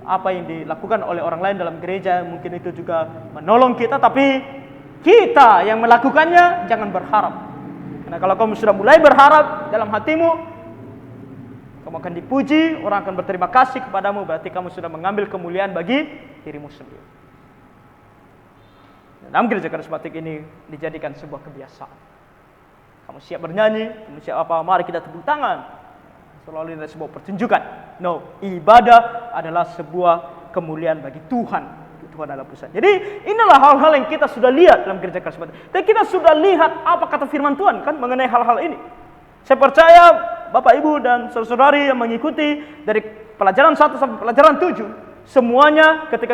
apa yang dilakukan oleh orang lain dalam gereja. Mungkin itu juga menolong kita, tapi kita yang melakukannya jangan berharap. Karena kalau kamu sudah mulai berharap dalam hatimu, kamu akan dipuji, orang akan berterima kasih kepadamu, berarti kamu sudah mengambil kemuliaan bagi dirimu sendiri. Dalam gereja karismatik ini dijadikan sebuah kebiasaan. Kamu siap bernyanyi, kamu siap apa, mari kita tepuk tangan. Selalu ini sebuah pertunjukan. No, ibadah adalah sebuah kemuliaan bagi Tuhan. Tuhan adalah pusat. Jadi inilah hal-hal yang kita sudah lihat dalam gereja karismatik. Dan kita sudah lihat apa kata firman Tuhan kan mengenai hal-hal ini. Saya percaya Bapak Ibu dan saudara-saudari yang mengikuti dari pelajaran 1 sampai pelajaran 7, semuanya ketika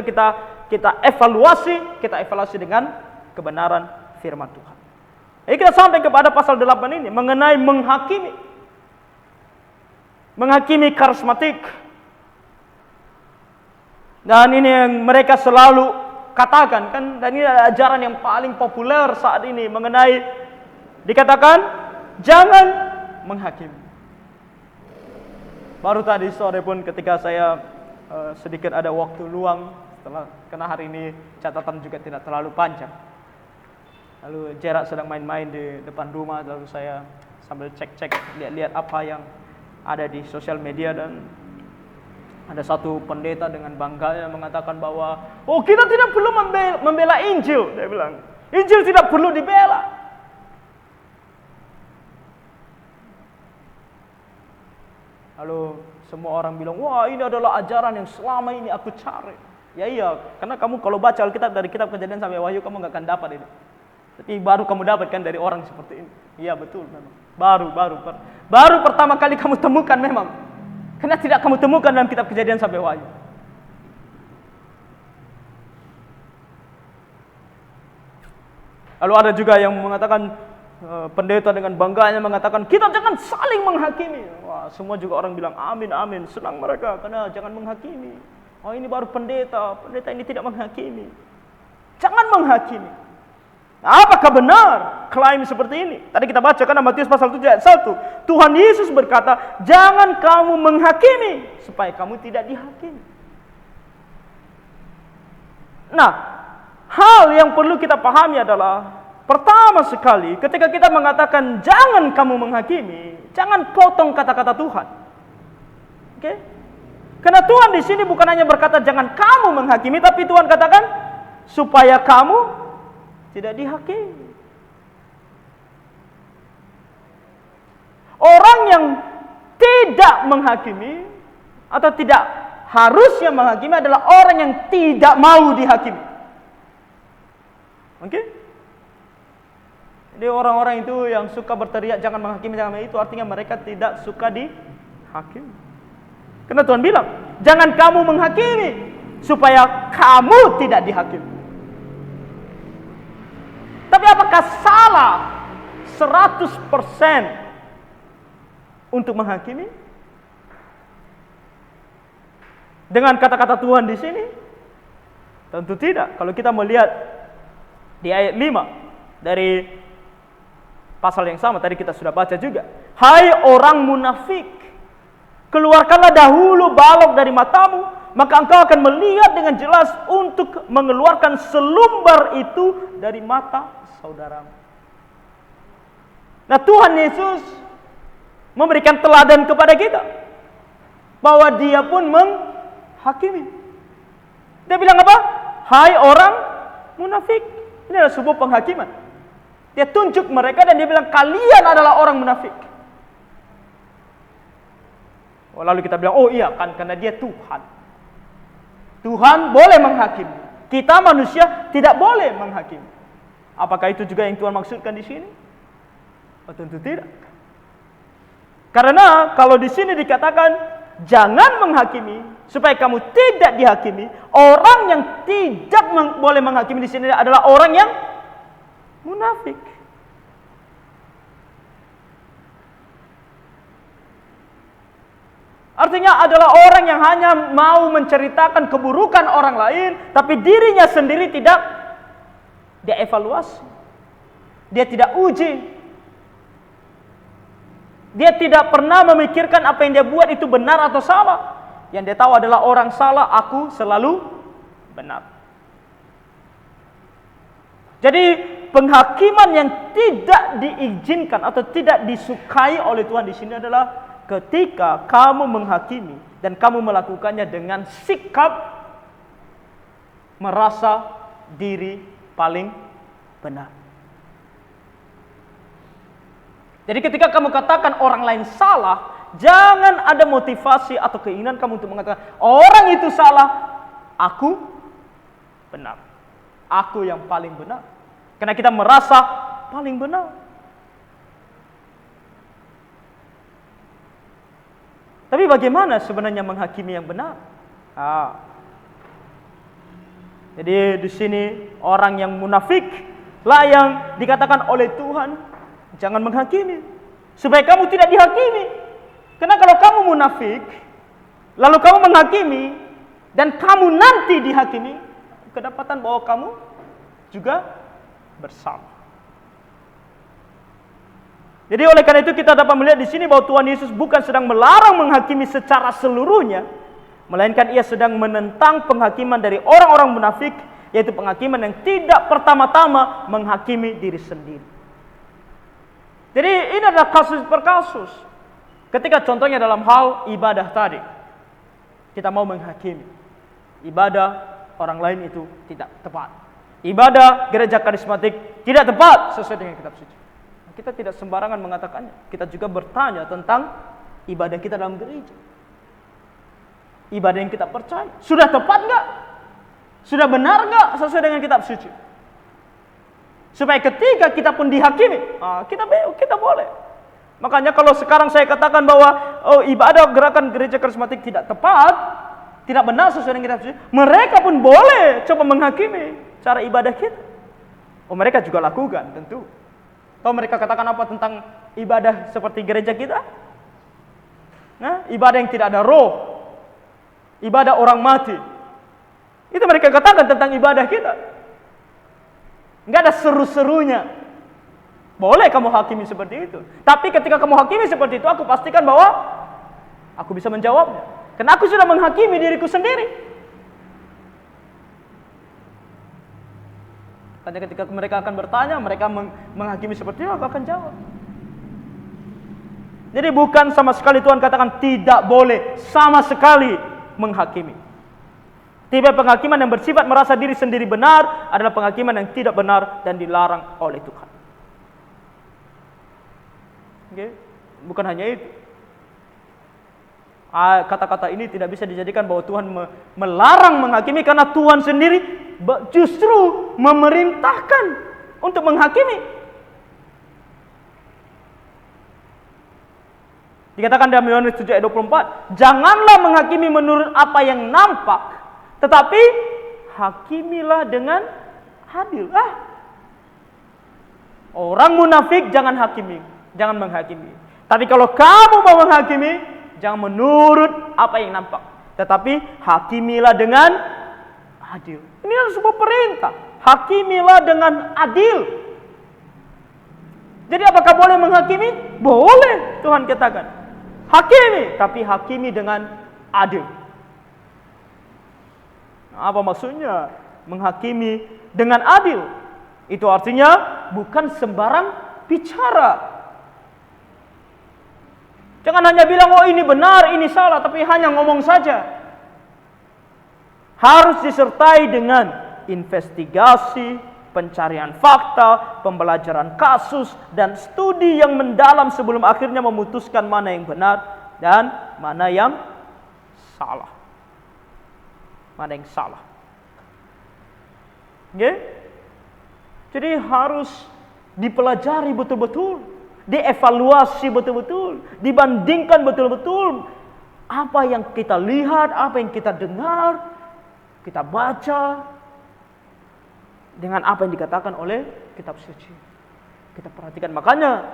kita evaluasi dengan kebenaran firman Tuhan. Jadi kita sampai kepada pasal 8 ini mengenai menghakimi karismatik. Dan ini yang mereka selalu katakan kan, dan ini adalah ajaran yang paling populer saat ini mengenai dikatakan jangan menghakimi. Baru tadi sore pun ketika saya sedikit ada waktu luang karena hari ini catatan juga tidak terlalu panjang. Lalu Jerak sedang main-main di depan rumah, lalu saya sambil cek-cek lihat-lihat apa yang ada di sosial media, dan ada satu pendeta dengan bangganya mengatakan bahwa kita tidak perlu membela Injil. Dia bilang, Injil tidak perlu dibela. Lalu semua orang bilang, wah ini adalah ajaran yang selama ini aku cari. Ya iya, karena kamu kalau baca Alkitab dari kitab Kejadian sampai Wahyu, kamu gak akan dapat ini. Tapi baru kamu dapatkan dari orang seperti ini. Iya betul memang. Baru pertama kali kamu temukan memang. Karena tidak kamu temukan dalam kitab Kejadian sampai Wahyu. Lalu ada juga yang mengatakan, pendeta dengan bangganya mengatakan, kita jangan saling menghakimi. Wah, semua juga orang bilang amin, amin. Senang mereka karena jangan menghakimi. Oh, ini baru pendeta ini tidak menghakimi. Jangan menghakimi. Nah, apakah benar klaim seperti ini? Tadi kita baca kan Matius pasal 7 ayat 1. Tuhan Yesus berkata, jangan kamu menghakimi supaya kamu tidak dihakimi. Nah, hal yang perlu kita pahami adalah, pertama sekali ketika kita mengatakan jangan kamu menghakimi, jangan potong kata-kata Tuhan. Oke? Karena Tuhan di sini bukan hanya berkata jangan kamu menghakimi, tapi Tuhan katakan supaya kamu tidak dihakimi. Orang yang tidak menghakimi atau tidak harusnya menghakimi adalah orang yang tidak mau dihakimi. Oke? Jadi orang-orang itu yang suka berteriak jangan menghakimi, itu artinya mereka tidak suka dihakimi. Karena Tuhan bilang, jangan kamu menghakimi supaya kamu tidak dihakimi. Tapi apakah salah 100% untuk menghakimi? Dengan kata-kata Tuhan di sini? Tentu tidak. Kalau kita melihat di ayat 5 dari pasal yang sama tadi kita sudah baca juga. Hai orang munafik, keluarkanlah dahulu balok dari matamu, maka engkau akan melihat dengan jelas untuk mengeluarkan selumbar itu dari mata saudaramu. Nah, Tuhan Yesus memberikan teladan kepada kita bahwa dia pun menghakimi. Dia bilang apa? Hai orang munafik. Ini adalah sebuah penghakiman. Dia tunjuk mereka dan dia bilang kalian adalah orang munafik. Lalu kita bilang, oh iya kan karena dia Tuhan. Tuhan boleh menghakimi. Kita manusia tidak boleh menghakimi. Apakah itu juga yang Tuhan maksudkan di sini? Oh, tentu tidak. Karena kalau di sini dikatakan jangan menghakimi supaya kamu tidak dihakimi, orang yang tidak boleh menghakimi di sini adalah orang yang munafik. Artinya adalah orang yang hanya mau menceritakan keburukan orang lain, tapi dirinya sendiri tidak dia evaluasi. Dia tidak uji. Dia tidak pernah memikirkan apa yang dia buat itu benar atau salah. Yang dia tahu adalah orang salah, aku selalu benar. Jadi penghakiman yang tidak diizinkan atau tidak disukai oleh Tuhan di sini adalah ketika kamu menghakimi dan kamu melakukannya dengan sikap merasa diri paling benar. Jadi ketika kamu katakan orang lain salah, jangan ada motivasi atau keinginan kamu untuk mengatakan orang itu salah, aku benar. Aku yang paling benar. Karena kita merasa paling benar. Tapi bagaimana sebenarnya menghakimi yang benar? Jadi di sini orang yang munafik lah yang dikatakan oleh Tuhan jangan menghakimi supaya kamu tidak dihakimi. Karena kalau kamu munafik lalu kamu menghakimi dan kamu nanti dihakimi, kedapatan bahwa kamu juga bersama. Jadi oleh karena itu kita dapat melihat di sini bahwa Tuhan Yesus bukan sedang melarang menghakimi secara seluruhnya, melainkan ia sedang menentang penghakiman dari orang-orang munafik, yaitu penghakiman yang tidak pertama-tama menghakimi diri sendiri. Jadi ini adalah kasus per kasus. Ketika contohnya dalam hal ibadah tadi, kita mau menghakimi ibadah orang lain itu tidak tepat. Ibadah gereja karismatik tidak tepat sesuai dengan kitab suci. Kita tidak sembarangan mengatakannya. Kita juga bertanya tentang ibadah kita dalam gereja. Ibadah yang kita percaya sudah tepat enggak? Sudah benar enggak sesuai dengan kitab suci? Supaya ketika kita pun dihakimi, kita boleh. Makanya kalau sekarang saya katakan bahwa ibadah gerakan gereja karismatik tidak tepat, tidak benar sesuai dengan kitab suci, mereka pun boleh coba menghakimi cara ibadah kita. Mereka juga lakukan tentu. Tahu mereka katakan apa tentang ibadah seperti gereja kita? Ibadah yang tidak ada roh, ibadah orang mati. Itu mereka katakan tentang ibadah kita. Enggak ada seru-serunya. Boleh kamu hakimi seperti itu. Tapi ketika kamu hakimi seperti itu, aku pastikan bahwa aku bisa menjawabnya. Karena aku sudah menghakimi diriku sendiri. Karena ketika mereka akan bertanya, mereka menghakimi seperti itu, aku akan jawab. Jadi bukan sama sekali Tuhan katakan tidak boleh sama sekali menghakimi. Tipe penghakiman yang bersifat merasa diri sendiri benar adalah penghakiman yang tidak benar dan dilarang oleh Tuhan. Okay? Bukan hanya itu. Kata-kata ini tidak bisa dijadikan bahwa Tuhan melarang menghakimi, karena Tuhan sendiri justru memerintahkan untuk menghakimi. Dikatakan dalam Yohanes 7 ayat 24, janganlah menghakimi menurut apa yang nampak, tetapi hakimilah dengan adil. Orang munafik jangan menghakimi. Tapi kalau kamu mau menghakimi, jangan menurut apa yang nampak, tetapi hakimilah dengan adil. Ini adalah sebuah perintah. Hakimilah dengan adil. Jadi apakah boleh menghakimi? Boleh, Tuhan katakan. Hakimi, tapi hakimi dengan adil. Apa maksudnya menghakimi dengan adil? Itu artinya bukan sembarang bicara. Jangan hanya bilang, oh ini benar, ini salah, tapi hanya ngomong saja. Harus disertai dengan investigasi, pencarian fakta, pembelajaran kasus, dan studi yang mendalam sebelum akhirnya memutuskan mana yang benar dan mana yang salah. Mana yang salah. Okay? Jadi harus dipelajari betul-betul, dievaluasi betul-betul, dibandingkan betul-betul apa yang kita lihat, apa yang kita dengar, kita baca dengan apa yang dikatakan oleh kitab suci. Kita perhatikan, makanya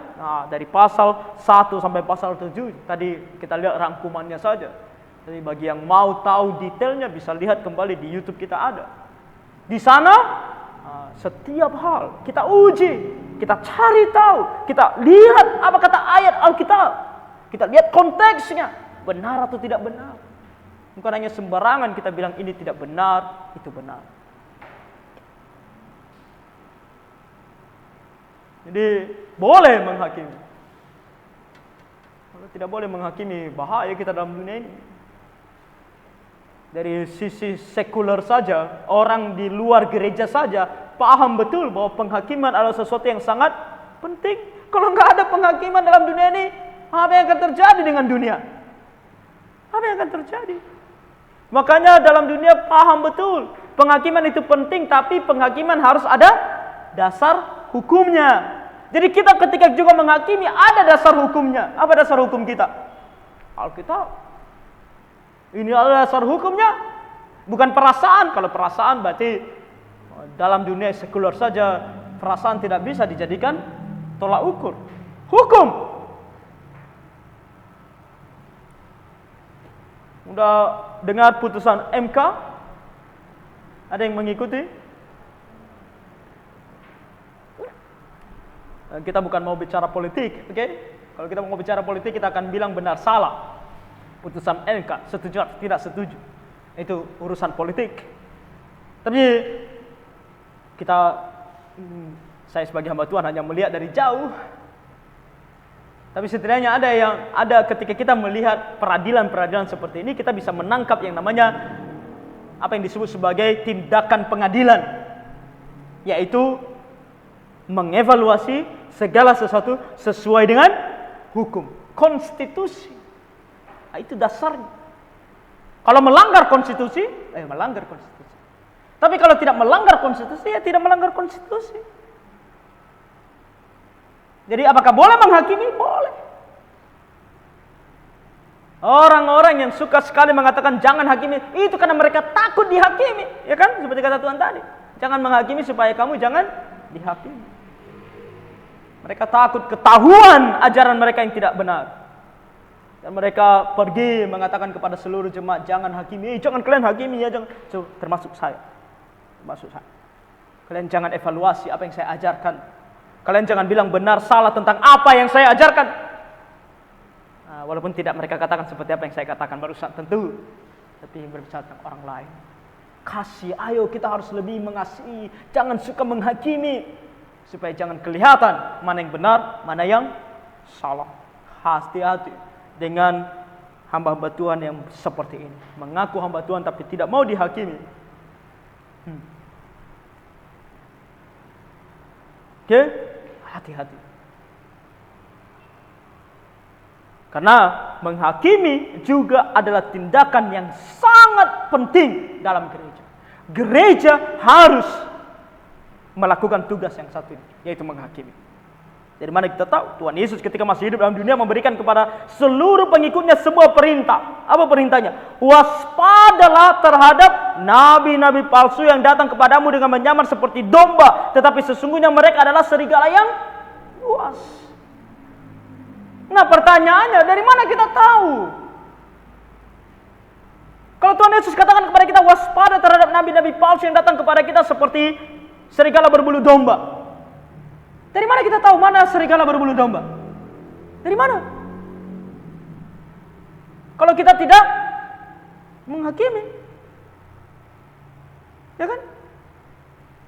dari pasal 1 sampai pasal 7 tadi kita lihat rangkumannya saja. Jadi bagi yang mau tahu detailnya bisa lihat kembali di YouTube, kita ada. Di sana setiap hal kita uji, kita cari tahu, kita lihat apa kata ayat Alkitab, kita lihat konteksnya, benar atau tidak benar. Bukan hanya sembarangan kita bilang ini tidak benar, itu benar. Jadi boleh menghakimi. Kalau tidak boleh menghakimi, bahaya kita dalam dunia ini. Dari sisi sekuler saja, orang di luar gereja saja paham betul bahwa penghakiman adalah sesuatu yang sangat penting. Kalau nggak ada penghakiman dalam dunia ini, apa yang akan terjadi dengan dunia? Apa yang akan terjadi? Makanya dalam dunia paham betul, penghakiman itu penting, tapi penghakiman harus ada dasar hukumnya. Jadi kita ketika juga menghakimi ada dasar hukumnya. Apa dasar hukum kita? Alkitab. Ini adalah dasar hukumnya, bukan perasaan. Kalau perasaan berarti dalam dunia sekuler saja perasaan tidak bisa dijadikan tolak ukur. Hukum. Udah dengar putusan MK? Ada yang mengikuti? Kita bukan mau bicara politik, oke? Kalau kita mau bicara politik, kita akan bilang benar salah. Putusan MK, setuju atau tidak setuju, itu urusan politik. Tapi saya sebagai hamba Tuhan hanya melihat dari jauh. Tapi setidaknya ada ketika kita melihat peradilan-peradilan seperti ini, kita bisa menangkap yang namanya apa yang disebut sebagai tindakan pengadilan, yaitu mengevaluasi segala sesuatu sesuai dengan hukum, konstitusi. Itu dasarnya. Kalau melanggar konstitusi, melanggar konstitusi. Tapi kalau tidak melanggar konstitusi, ya tidak melanggar konstitusi. Jadi apakah boleh menghakimi? Boleh. Orang-orang yang suka sekali mengatakan jangan hakimi, itu karena mereka takut dihakimi, ya kan? Seperti kata Tuhan tadi, jangan menghakimi supaya kamu jangan dihakimi. Mereka takut ketahuan ajaran mereka yang tidak benar. Dan mereka pergi mengatakan kepada seluruh jemaat, jangan hakimi, jangan kalian hakimi ya, jangan. So, termasuk saya. Kalian jangan evaluasi apa yang saya ajarkan. Kalian jangan bilang benar salah tentang apa yang saya ajarkan. Walaupun tidak mereka katakan seperti apa yang saya katakan barusan tentu, tapi berbicara tentang orang lain. Kasih, ayo kita harus lebih mengasihi, jangan suka menghakimi, supaya jangan kelihatan mana yang benar, mana yang salah. Hati-hati dengan hamba-hamba Tuhan yang seperti ini, mengaku hamba Tuhan tapi tidak mau dihakimi. Oke, hati-hati. Karena menghakimi juga adalah tindakan yang sangat penting dalam gereja. Gereja harus melakukan tugas yang satu ini, yaitu menghakimi. Dari mana kita tahu? Tuhan Yesus ketika masih hidup dalam dunia memberikan kepada seluruh pengikutnya sebuah perintah. Apa perintahnya? Waspadalah terhadap nabi-nabi palsu yang datang kepadamu dengan menyamar seperti domba, tetapi sesungguhnya mereka adalah serigala yang buas. Nah pertanyaannya, dari mana kita tahu? Kalau Tuhan Yesus katakan kepada kita waspada terhadap nabi-nabi palsu yang datang kepada kita seperti serigala berbulu domba. Dari mana kita tahu mana serigala berbulu domba? Dari mana? Kalau kita tidak menghakimi. Ya kan?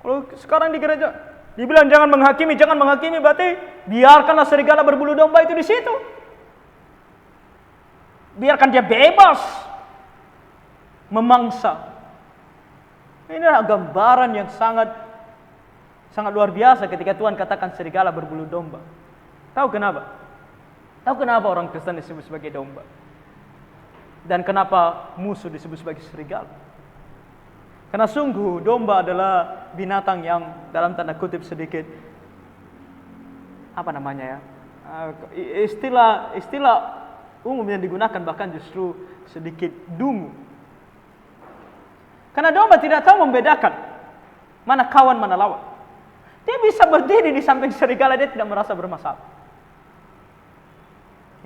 Kalau sekarang di gereja dibilang jangan menghakimi, berarti biarkanlah serigala berbulu domba itu di situ. Biarkan dia bebas memangsa. Ini adalah gambaran yang sangat luar biasa ketika Tuhan katakan serigala berbulu domba. Tahu kenapa? Tahu kenapa orang Kristen disebut sebagai domba? Dan kenapa musuh disebut sebagai serigala? Karena sungguh domba adalah binatang yang dalam tanda kutip sedikit apa namanya ya? Istilah umum yang digunakan bahkan justru sedikit dungu. Karena domba tidak tahu membedakan mana kawan mana lawan. Dia bisa berdiri di samping serigala, dia tidak merasa bermasalah.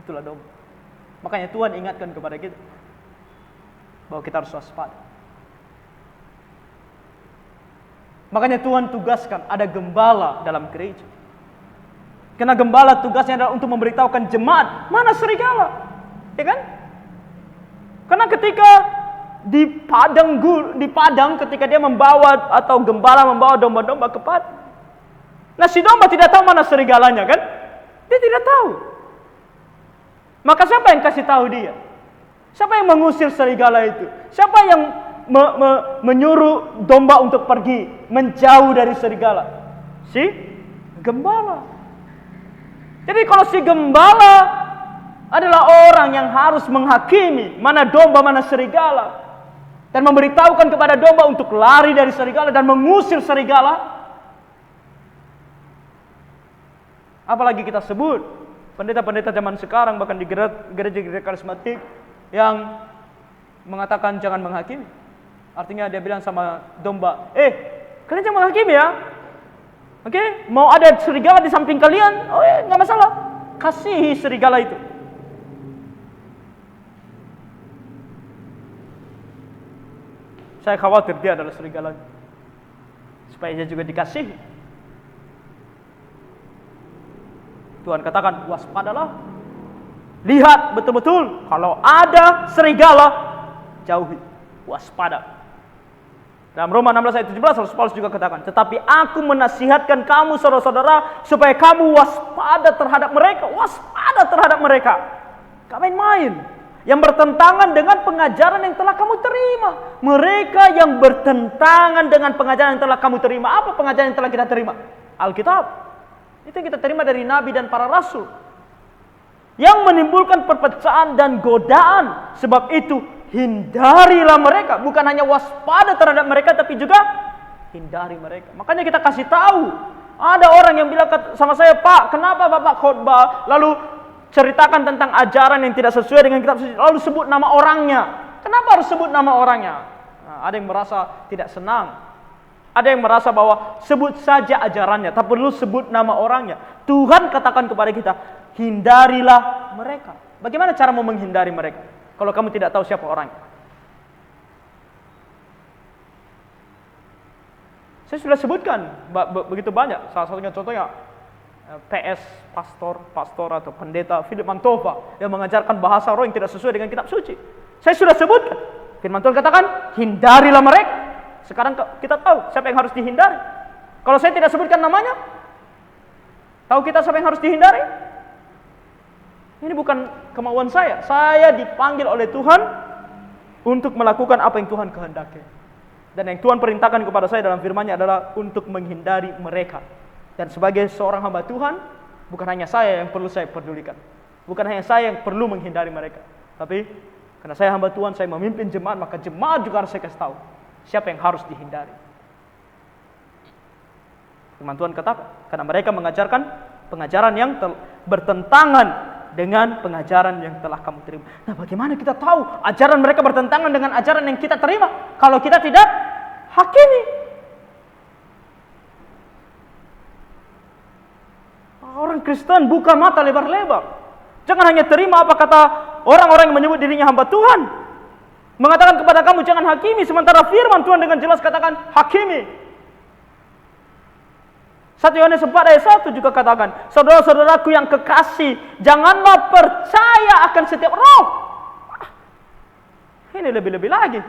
Itulah domba. Makanya Tuhan ingatkan kepada kita bahwa kita harus waspada. Makanya Tuhan tugaskan ada gembala dalam gereja. Karena gembala tugasnya adalah untuk memberitahukan jemaat mana serigala, ya kan? Karena ketika di padang ketika dia membawa atau gembala membawa domba-domba ke padang, nah si domba tidak tahu mana serigalanya kan? Dia tidak tahu. Maka siapa yang kasih tahu dia? Siapa yang mengusir serigala itu? Siapa yang menyuruh domba untuk pergi menjauh dari serigala? Si gembala. Jadi kalau si gembala adalah orang yang harus menghakimi mana domba mana serigala dan memberitahukan kepada domba untuk lari dari serigala dan mengusir serigala, apalagi kita sebut pendeta-pendeta zaman sekarang bahkan di gereja-gereja karismatik yang mengatakan jangan menghakimi. Artinya dia bilang sama domba, kalian jangan menghakimi ya. Oke, mau ada serigala di samping kalian, nggak masalah, kasihi serigala itu. Saya khawatir dia adalah serigala, supaya dia juga dikasihi. Tuhan katakan waspadalah, lihat betul-betul kalau ada serigala, jauhi, waspada. Dalam Roma 16 ayat 17 Rasul Paulus juga katakan, tetapi aku menasihatkan kamu saudara-saudara supaya kamu waspada terhadap mereka, waspada terhadap mereka. Gak main-main. Yang bertentangan dengan pengajaran yang telah kamu terima. Mereka yang bertentangan dengan pengajaran yang telah kamu terima. Apa pengajaran yang telah kita terima? Alkitab. Itu yang kita terima dari nabi dan para rasul. Yang menimbulkan perpecahan dan godaan. Sebab itu hindarilah mereka. Bukan hanya waspada terhadap mereka, tapi juga hindari mereka. Makanya kita kasih tahu Ada orang yang bilang sama saya, Pak, kenapa Bapak khotbah lalu ceritakan tentang ajaran yang tidak sesuai dengan kitab suci, lalu sebut nama orangnya. Kenapa harus sebut nama orangnya? Nah, ada yang merasa tidak senang. Ada yang merasa bahwa sebut saja ajarannya, tak perlu sebut nama orangnya. Tuhan katakan kepada kita, hindarilah mereka. Bagaimana cara mau menghindari mereka kalau kamu tidak tahu siapa orangnya? Saya sudah sebutkan begitu banyak. Salah satunya contohnya PS, pastor atau pendeta Philip Mantova yang mengajarkan bahasa roh yang tidak sesuai dengan kitab suci. Saya sudah sebutkan. Firman Tuhan katakan, hindarilah mereka. Sekarang kita tahu siapa yang harus dihindari. Kalau saya tidak sebutkan namanya, tahu kita siapa yang harus dihindari? Ini bukan kemauan saya. Saya dipanggil oleh Tuhan untuk melakukan apa yang Tuhan kehendaki. Dan yang Tuhan perintahkan kepada saya dalam firman-Nya adalah untuk menghindari mereka. Dan sebagai seorang hamba Tuhan, bukan hanya saya yang perlu saya pedulikan. Bukan hanya saya yang perlu menghindari mereka. Tapi karena saya hamba Tuhan, saya memimpin jemaat, maka jemaat juga harus saya kasih tahu siapa yang harus dihindari. Firman Tuhan katakan, karena mereka mengajarkan pengajaran yang bertentangan dengan pengajaran yang telah kamu terima. Nah, bagaimana kita tahu ajaran mereka bertentangan dengan ajaran yang kita terima kalau kita tidak hakimi? Orang Kristen buka mata lebar-lebar. Jangan hanya terima apa kata orang-orang yang menyebut dirinya hamba Tuhan. Mengatakan kepada kamu jangan hakimi, sementara firman Tuhan dengan jelas katakan hakimi. 1 Yohanes 4 ayat 1 juga katakan, saudara-saudaraku yang kekasih, janganlah percaya akan setiap roh. Ini lebih-lebih lagi.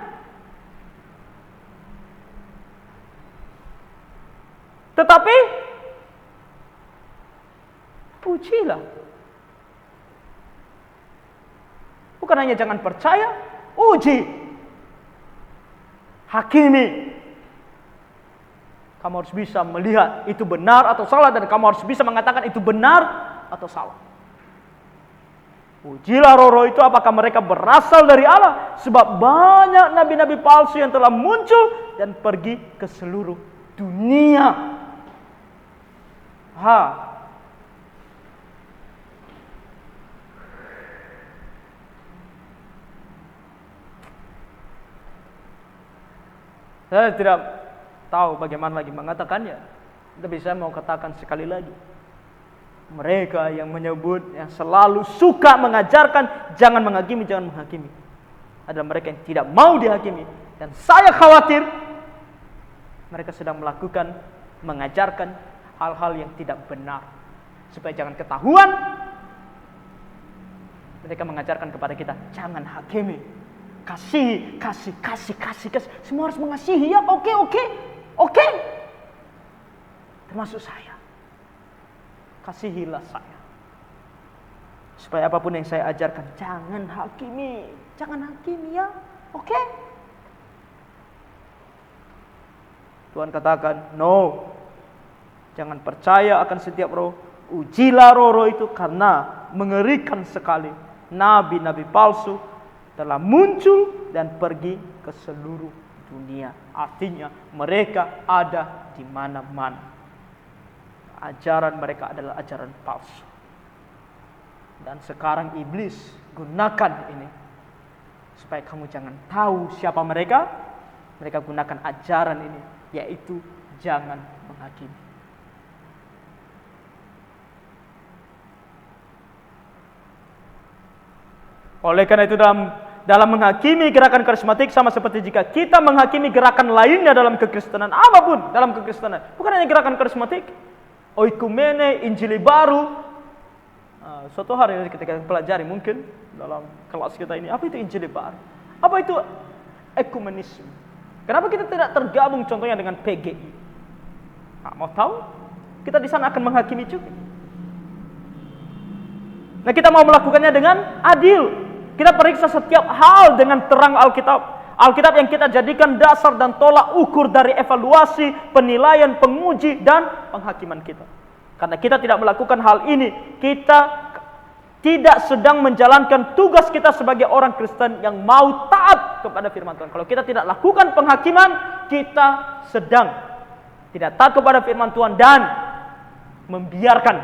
Tetapi pujilah. Bukan hanya jangan percaya, uji. Hakimi. Kamu harus bisa melihat itu benar atau salah, dan kamu harus bisa mengatakan itu benar atau salah. Ujilah roh-roh itu apakah mereka berasal dari Allah, sebab banyak nabi-nabi palsu yang telah muncul dan pergi ke seluruh dunia. Saya tidak tahu bagaimana lagi mengatakannya, tapi saya mau katakan sekali lagi. Mereka yang menyebut, yang selalu suka mengajarkan jangan menghakimi, jangan menghakimi, adalah mereka yang tidak mau dihakimi. Dan saya khawatir mereka sedang melakukan, mengajarkan hal-hal yang tidak benar. Supaya jangan ketahuan, mereka mengajarkan kepada kita jangan hakimi. Kasih. Semua harus mengasihi, ya. Oke. Termasuk saya. Kasihilah saya. Supaya apapun yang saya ajarkan, jangan hakimi ya. Oke. Tuhan katakan, no. Jangan percaya akan setiap roh. Ujilah roh-roh itu, karena mengerikan sekali. Nabi-nabi palsu telah muncul dan pergi ke seluruh dunia. Artinya mereka ada di mana-mana. Ajaran mereka adalah ajaran palsu. Dan sekarang iblis gunakan ini supaya kamu jangan tahu siapa mereka. Mereka gunakan ajaran ini, yaitu jangan menghakimi. Oleh karena itu dalam menghakimi gerakan karismatik sama seperti jika kita menghakimi gerakan lainnya dalam kekristenan, apapun dalam kekristenan, bukan hanya gerakan karismatik, oikumene, injili baru. Suatu hari ketika pelajari mungkin dalam kelas kita ini, apa itu injili baru? Apa itu ekumenisme? Kenapa kita tidak tergabung contohnya dengan PGI? Mau tahu? Kita di sana akan menghakimi juga. Nah, kita mau melakukannya dengan adil. Kita periksa setiap hal dengan terang Alkitab. Alkitab yang kita jadikan dasar dan tolak ukur dari evaluasi, penilaian, penguji, dan penghakiman kita. Karena kita tidak melakukan hal ini, kita tidak sedang menjalankan tugas kita sebagai orang Kristen yang mau taat kepada firman Tuhan. Kalau kita tidak lakukan penghakiman, kita sedang tidak taat kepada firman Tuhan dan membiarkan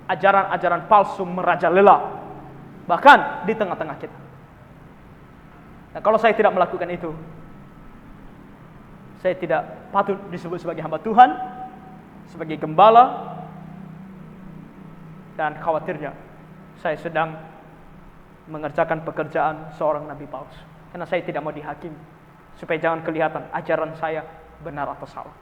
ajaran-ajaran palsu merajalela bahkan di tengah-tengah kita. Nah, kalau saya tidak melakukan itu, saya tidak patut disebut sebagai hamba Tuhan, sebagai gembala, dan khawatirnya saya sedang mengerjakan pekerjaan seorang nabi palsu. Karena saya tidak mau dihakimi, supaya jangan kelihatan ajaran saya benar atau salah.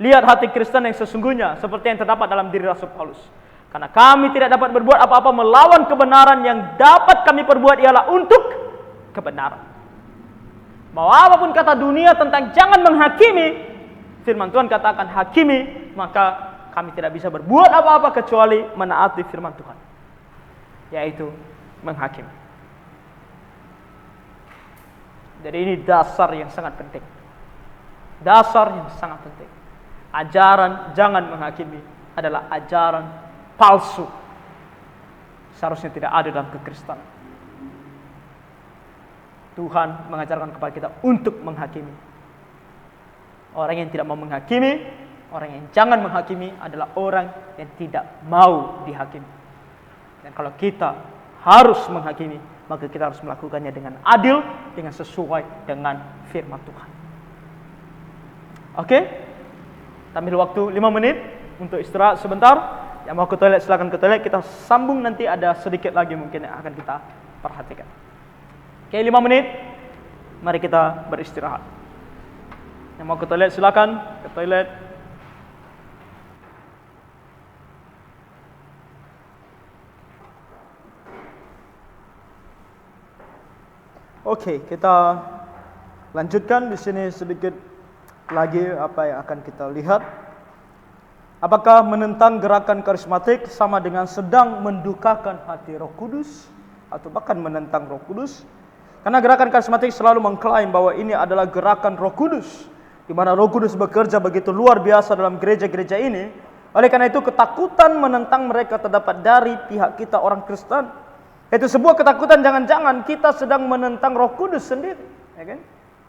Lihat hati Kristen yang sesungguhnya seperti yang terdapat dalam diri Rasul Paulus. Karena kami tidak dapat berbuat apa-apa melawan kebenaran, yang dapat kami perbuat ialah untuk kebenaran. Mau apapun kata dunia tentang jangan menghakimi, firman Tuhan katakan hakimi, maka kami tidak bisa berbuat apa-apa kecuali menaati firman Tuhan, yaitu menghakimi. Jadi ini dasar yang sangat penting. Dasar yang sangat penting. Ajaran jangan menghakimi adalah ajaran palsu. Seharusnya tidak ada dalam kekristenan. Tuhan mengajarkan kepada kita untuk menghakimi. Orang yang tidak mau menghakimi, orang yang jangan menghakimi adalah orang yang tidak mau dihakimi. Dan kalau kita harus menghakimi, maka kita harus melakukannya dengan adil, dengan sesuai dengan firman Tuhan. Oke? Ambil waktu 5 menit untuk istirahat sebentar. Yang mau ke toilet silakan ke toilet. Kita sambung nanti, ada sedikit lagi mungkin yang akan kita perhatikan. Oke, 5 menit. Mari kita beristirahat. Yang mau ke toilet silakan ke toilet. Oke, kita lanjutkan di sini sedikit lagi apa yang akan kita lihat. Apakah menentang gerakan karismatik sama dengan sedang mendukakan hati Roh Kudus atau bahkan menentang Roh Kudus? Karena gerakan karismatik selalu mengklaim bahwa ini adalah gerakan Roh Kudus, di mana Roh Kudus bekerja begitu luar biasa dalam gereja-gereja ini. Oleh karena itu ketakutan menentang mereka terdapat dari pihak kita orang Kristen. Itu sebuah ketakutan jangan-jangan kita sedang menentang Roh Kudus sendiri, ya kan?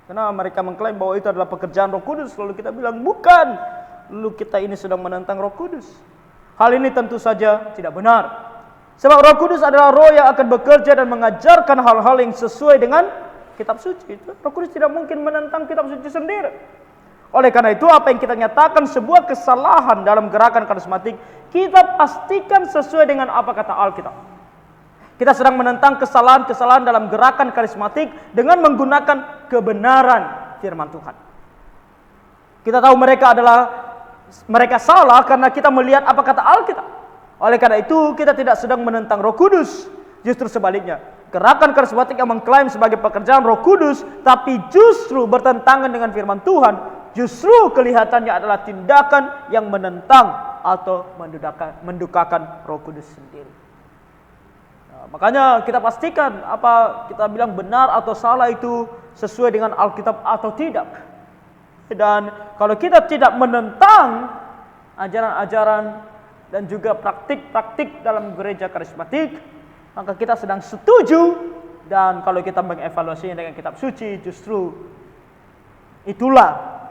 Karena mereka mengklaim bahwa itu adalah pekerjaan Roh Kudus, lalu kita bilang bukan. Lalu kita ini sedang menentang Roh Kudus. Hal ini tentu saja tidak benar. Sebab Roh Kudus adalah roh yang akan bekerja dan mengajarkan hal-hal yang sesuai dengan kitab suci. Roh Kudus tidak mungkin menentang kitab suci sendiri. Oleh karena itu apa yang kita nyatakan sebuah kesalahan dalam gerakan karismatik, kita pastikan sesuai dengan apa kata Alkitab. Kita sedang menentang kesalahan-kesalahan dalam gerakan karismatik dengan menggunakan kebenaran firman Tuhan. Kita tahu mereka salah karena kita melihat apa kata Alkitab. Oleh karena itu kita tidak sedang menentang Roh Kudus. Justru sebaliknya, gerakan karismatik yang mengklaim sebagai pekerjaan Roh Kudus tapi justru bertentangan dengan firman Tuhan, justru kelihatannya adalah tindakan yang menentang atau mendukakan Roh Kudus sendiri. Nah, makanya kita pastikan apa kita bilang benar atau salah itu sesuai dengan Alkitab atau tidak. Dan kalau kita tidak menentang ajaran-ajaran dan juga praktik-praktik dalam gereja karismatik, maka kita sedang setuju. Dan kalau kita mengevaluasinya dengan kitab suci, justru itulah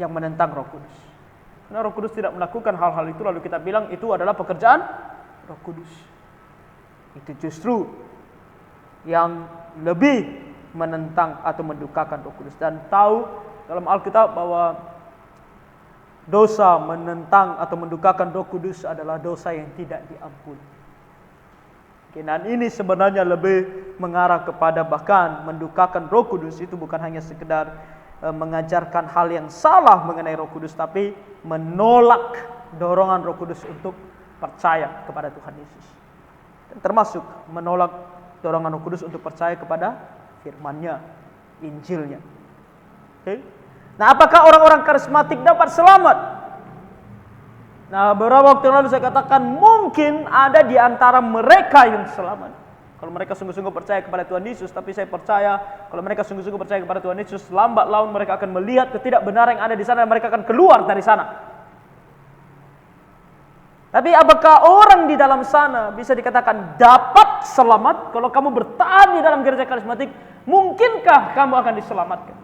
yang menentang Roh Kudus. Karena Roh Kudus tidak melakukan hal-hal itu, lalu kita bilang itu adalah pekerjaan Roh Kudus. Itu justru yang lebih menentang atau mendukakan Roh Kudus. Dan tahu dalam Alkitab bahwa dosa menentang atau mendukakan Roh Kudus adalah dosa yang tidak diampuni. Dan ini sebenarnya lebih mengarah kepada bahkan mendukakan Roh Kudus itu bukan hanya sekedar mengajarkan hal yang salah mengenai Roh Kudus, tapi menolak dorongan Roh Kudus untuk percaya kepada Tuhan Yesus. Dan termasuk menolak dorongan Roh Kudus untuk percaya kepada firman-Nya, Injil-Nya. Okay? Nah, apakah orang-orang karismatik dapat selamat? Nah, beberapa waktu lalu saya katakan mungkin ada di antara mereka yang selamat. Kalau mereka sungguh-sungguh percaya kepada Tuhan Yesus, tapi saya percaya kalau mereka sungguh-sungguh percaya kepada Tuhan Yesus, lambat laun mereka akan melihat ketidakbenaran yang ada di sana dan mereka akan keluar dari sana. Tapi apakah orang di dalam sana bisa dikatakan dapat selamat? Kalau kamu bertahan di dalam gereja karismatik, mungkinkah kamu akan diselamatkan?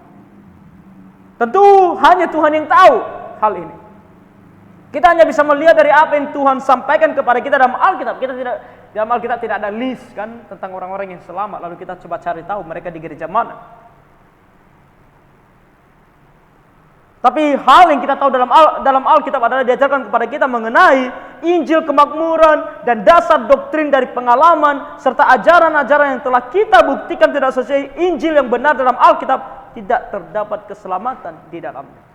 Tentu hanya Tuhan yang tahu hal ini. Kita hanya bisa melihat dari apa yang Tuhan sampaikan kepada kita dalam Alkitab. Dalam Alkitab tidak ada list kan tentang orang-orang yang selamat. Lalu kita coba cari tahu mereka di gereja mana. Tapi hal yang kita tahu dalam Alkitab adalah diajarkan kepada kita mengenai Injil kemakmuran dan dasar doktrin dari pengalaman serta ajaran-ajaran yang telah kita buktikan tidak sesuai Injil yang benar dalam Alkitab, tidak terdapat keselamatan di dalamnya.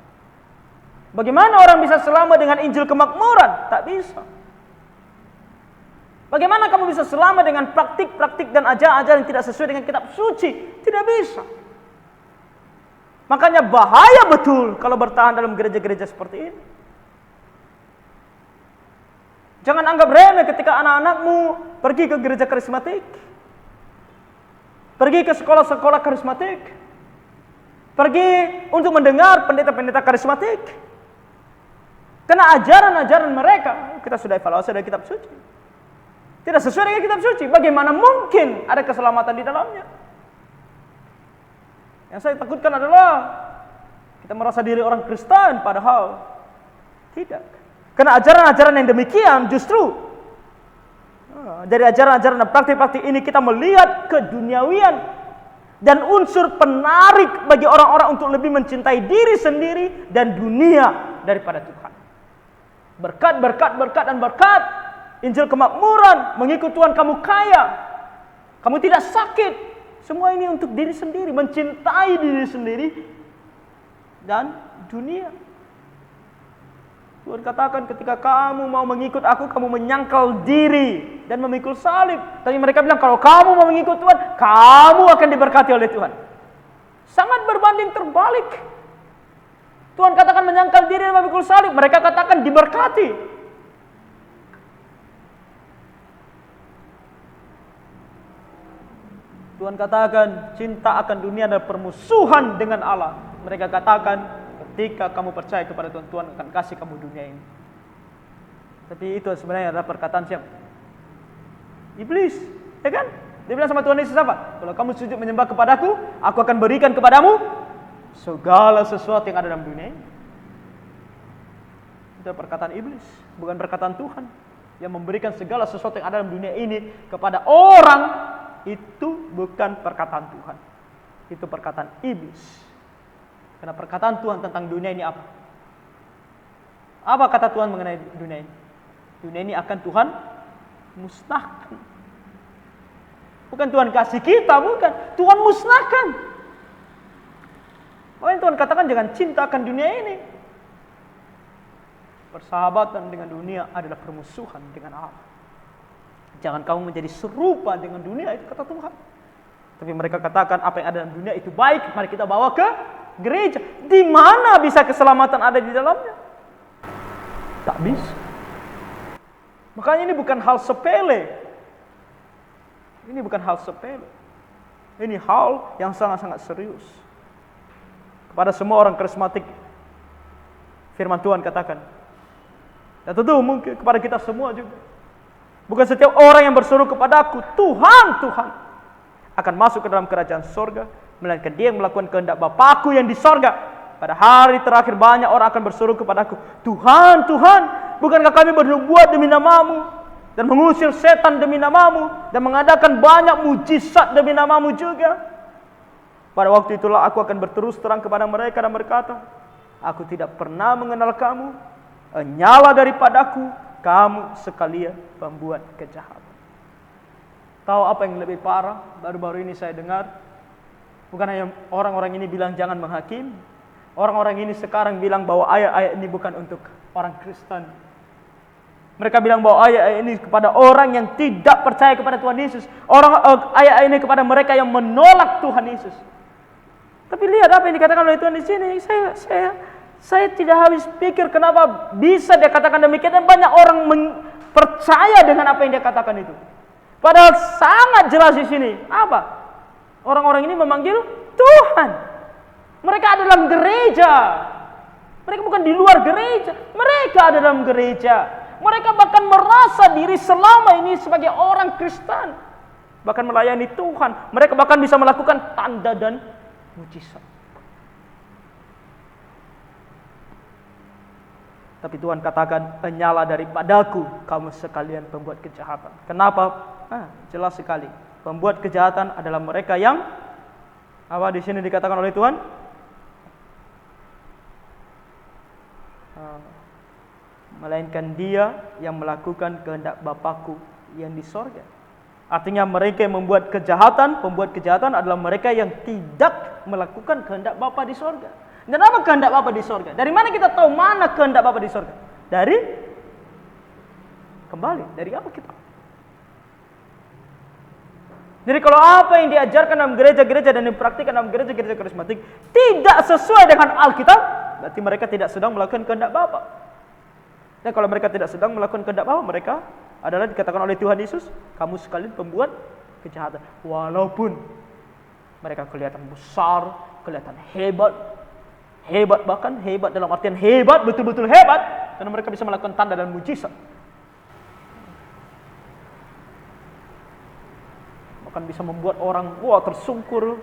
Bagaimana orang bisa selamat dengan Injil kemakmuran? Tak bisa. Bagaimana kamu bisa selamat dengan praktik-praktik dan ajaran-ajaran yang tidak sesuai dengan kitab suci? Tidak bisa. Makanya bahaya betul kalau bertahan dalam gereja-gereja seperti ini. Jangan anggap remeh ketika anak-anakmu pergi ke gereja karismatik. Pergi ke sekolah-sekolah karismatik. Pergi untuk mendengar pendeta-pendeta karismatik. Karena ajaran-ajaran mereka, kita sudah evaluasi dari kitab suci, tidak sesuai dengan kitab suci. Bagaimana mungkin ada keselamatan di dalamnya? Yang saya takutkan adalah kita merasa diri orang Kristen, padahal tidak. Karena ajaran-ajaran yang demikian justru dari ajaran-ajaran dan praktik-praktik ini kita melihat keduniawian dan unsur penarik bagi orang-orang untuk lebih mencintai diri sendiri dan dunia daripada Tuhan. Berkat, dan berkat. Injil kemakmuran, mengikut Tuhan kamu kaya. Kamu tidak sakit. Semua ini untuk diri sendiri, mencintai diri sendiri dan dunia. Tuhan katakan ketika kamu mau mengikut aku, kamu menyangkal diri dan memikul salib. Tapi mereka bilang kalau kamu mau mengikut Tuhan, kamu akan diberkati oleh Tuhan. Sangat berbanding terbalik. Tuhan katakan menyangkal diri dan memikul salib. Mereka katakan diberkati. Tuhan katakan cinta akan dunia adalah permusuhan dengan Allah. Mereka katakan ketika kamu percaya kepada Tuhan, Tuhan akan kasih kamu dunia ini. Tapi itu sebenarnya adalah perkataan siapa? Iblis, ya kan? Dia bilang sama Tuhan Yesus apa? Kalau kamu sujud menyembah kepadaku, aku akan berikan kepadamu segala sesuatu yang ada dalam dunia ini. Itu perkataan iblis, bukan perkataan Tuhan. Yang memberikan segala sesuatu yang ada dalam dunia ini kepada orang, itu bukan perkataan Tuhan. Itu perkataan iblis. Karena perkataan Tuhan tentang dunia ini apa? Apa kata Tuhan mengenai dunia ini? Dunia ini akan Tuhan musnahkan. Bukan Tuhan kasih kita, bukan. Tuhan musnahkan. Makanya Tuhan katakan jangan cinta akan dunia ini. Persahabatan dengan dunia adalah permusuhan dengan Allah. Jangan kamu menjadi serupa dengan dunia, itu kata Tuhan. Tapi mereka katakan apa yang ada dalam dunia itu baik, mari kita bawa ke gereja. Di mana bisa keselamatan ada di dalamnya? Tak bisa. Makanya ini bukan hal sepele. Ini bukan hal sepele. Ini hal yang sangat-sangat serius. Kepada semua orang karismatik, firman Tuhan katakan, dan tentu mungkin kepada kita semua juga, bukan setiap orang yang berseru kepadaku, Tuhan, Tuhan, akan masuk ke dalam kerajaan sorga, melainkan dia yang melakukan kehendak Bapa-Ku yang di sorga. Pada hari terakhir banyak orang akan berseru kepadaku, Tuhan, Tuhan, bukankah kami bernubuat demi nama-Mu, dan mengusir setan demi nama-Mu, dan mengadakan banyak mujizat demi nama-Mu juga. Pada waktu itulah aku akan berterus terang kepada mereka dan berkata, aku tidak pernah mengenal kamu, nyala daripadaku, kamu sekalian pembuat kejahatan. Tahu apa yang lebih parah? Baru-baru ini saya dengar, bukan hanya orang-orang ini bilang jangan menghakimi, orang-orang ini sekarang bilang bahwa ayat-ayat ini bukan untuk orang Kristen. Mereka bilang bahwa ayat-ayat ini kepada orang yang tidak percaya kepada Tuhan Yesus. Ayat-ayat ini kepada mereka yang menolak Tuhan Yesus. Tapi lihat apa yang dikatakan oleh Tuhan di sini. Saya tidak habis pikir kenapa bisa dia katakan demikian, dan banyak orang percaya dengan apa yang dia katakan itu. Padahal sangat jelas di sini. Apa? Orang-orang ini memanggil Tuhan. Mereka ada dalam gereja. Mereka bukan di luar gereja. Mereka ada dalam gereja. Mereka bahkan merasa diri selama ini sebagai orang Kristen. Bahkan melayani Tuhan. Mereka bahkan bisa melakukan tanda dan mujizat. Tapi Tuhan katakan, "Enyala daripadaku kamu sekalian pembuat kejahatan." Kenapa? Jelas sekali. Pembuat kejahatan adalah mereka yang apa di sini dikatakan oleh Tuhan? Melainkan dia yang melakukan kehendak Bapakku yang di sorga. Artinya mereka yang membuat kejahatan, pembuat kejahatan adalah mereka yang tidak melakukan kehendak Bapa di sorga. Dan apa kehendak Bapa di sorga? Dari mana kita tahu mana kehendak Bapa di sorga? Dari apa kita? Jadi kalau apa yang diajarkan dalam gereja-gereja dan dipraktikkan dalam gereja-gereja karismatik tidak sesuai dengan Alkitab, berarti mereka tidak sedang melakukan kehendak Bapa. Dan kalau mereka tidak sedang melakukan kehendak Bapa, mereka adalah dikatakan oleh Tuhan Yesus, kamu sekalian pembuat kejahatan. Walaupun mereka kelihatan besar, kelihatan hebat bahkan hebat dalam artian hebat, betul-betul hebat, karena mereka bisa melakukan tanda dan mujizat. Bahkan bisa membuat orang tersungkur.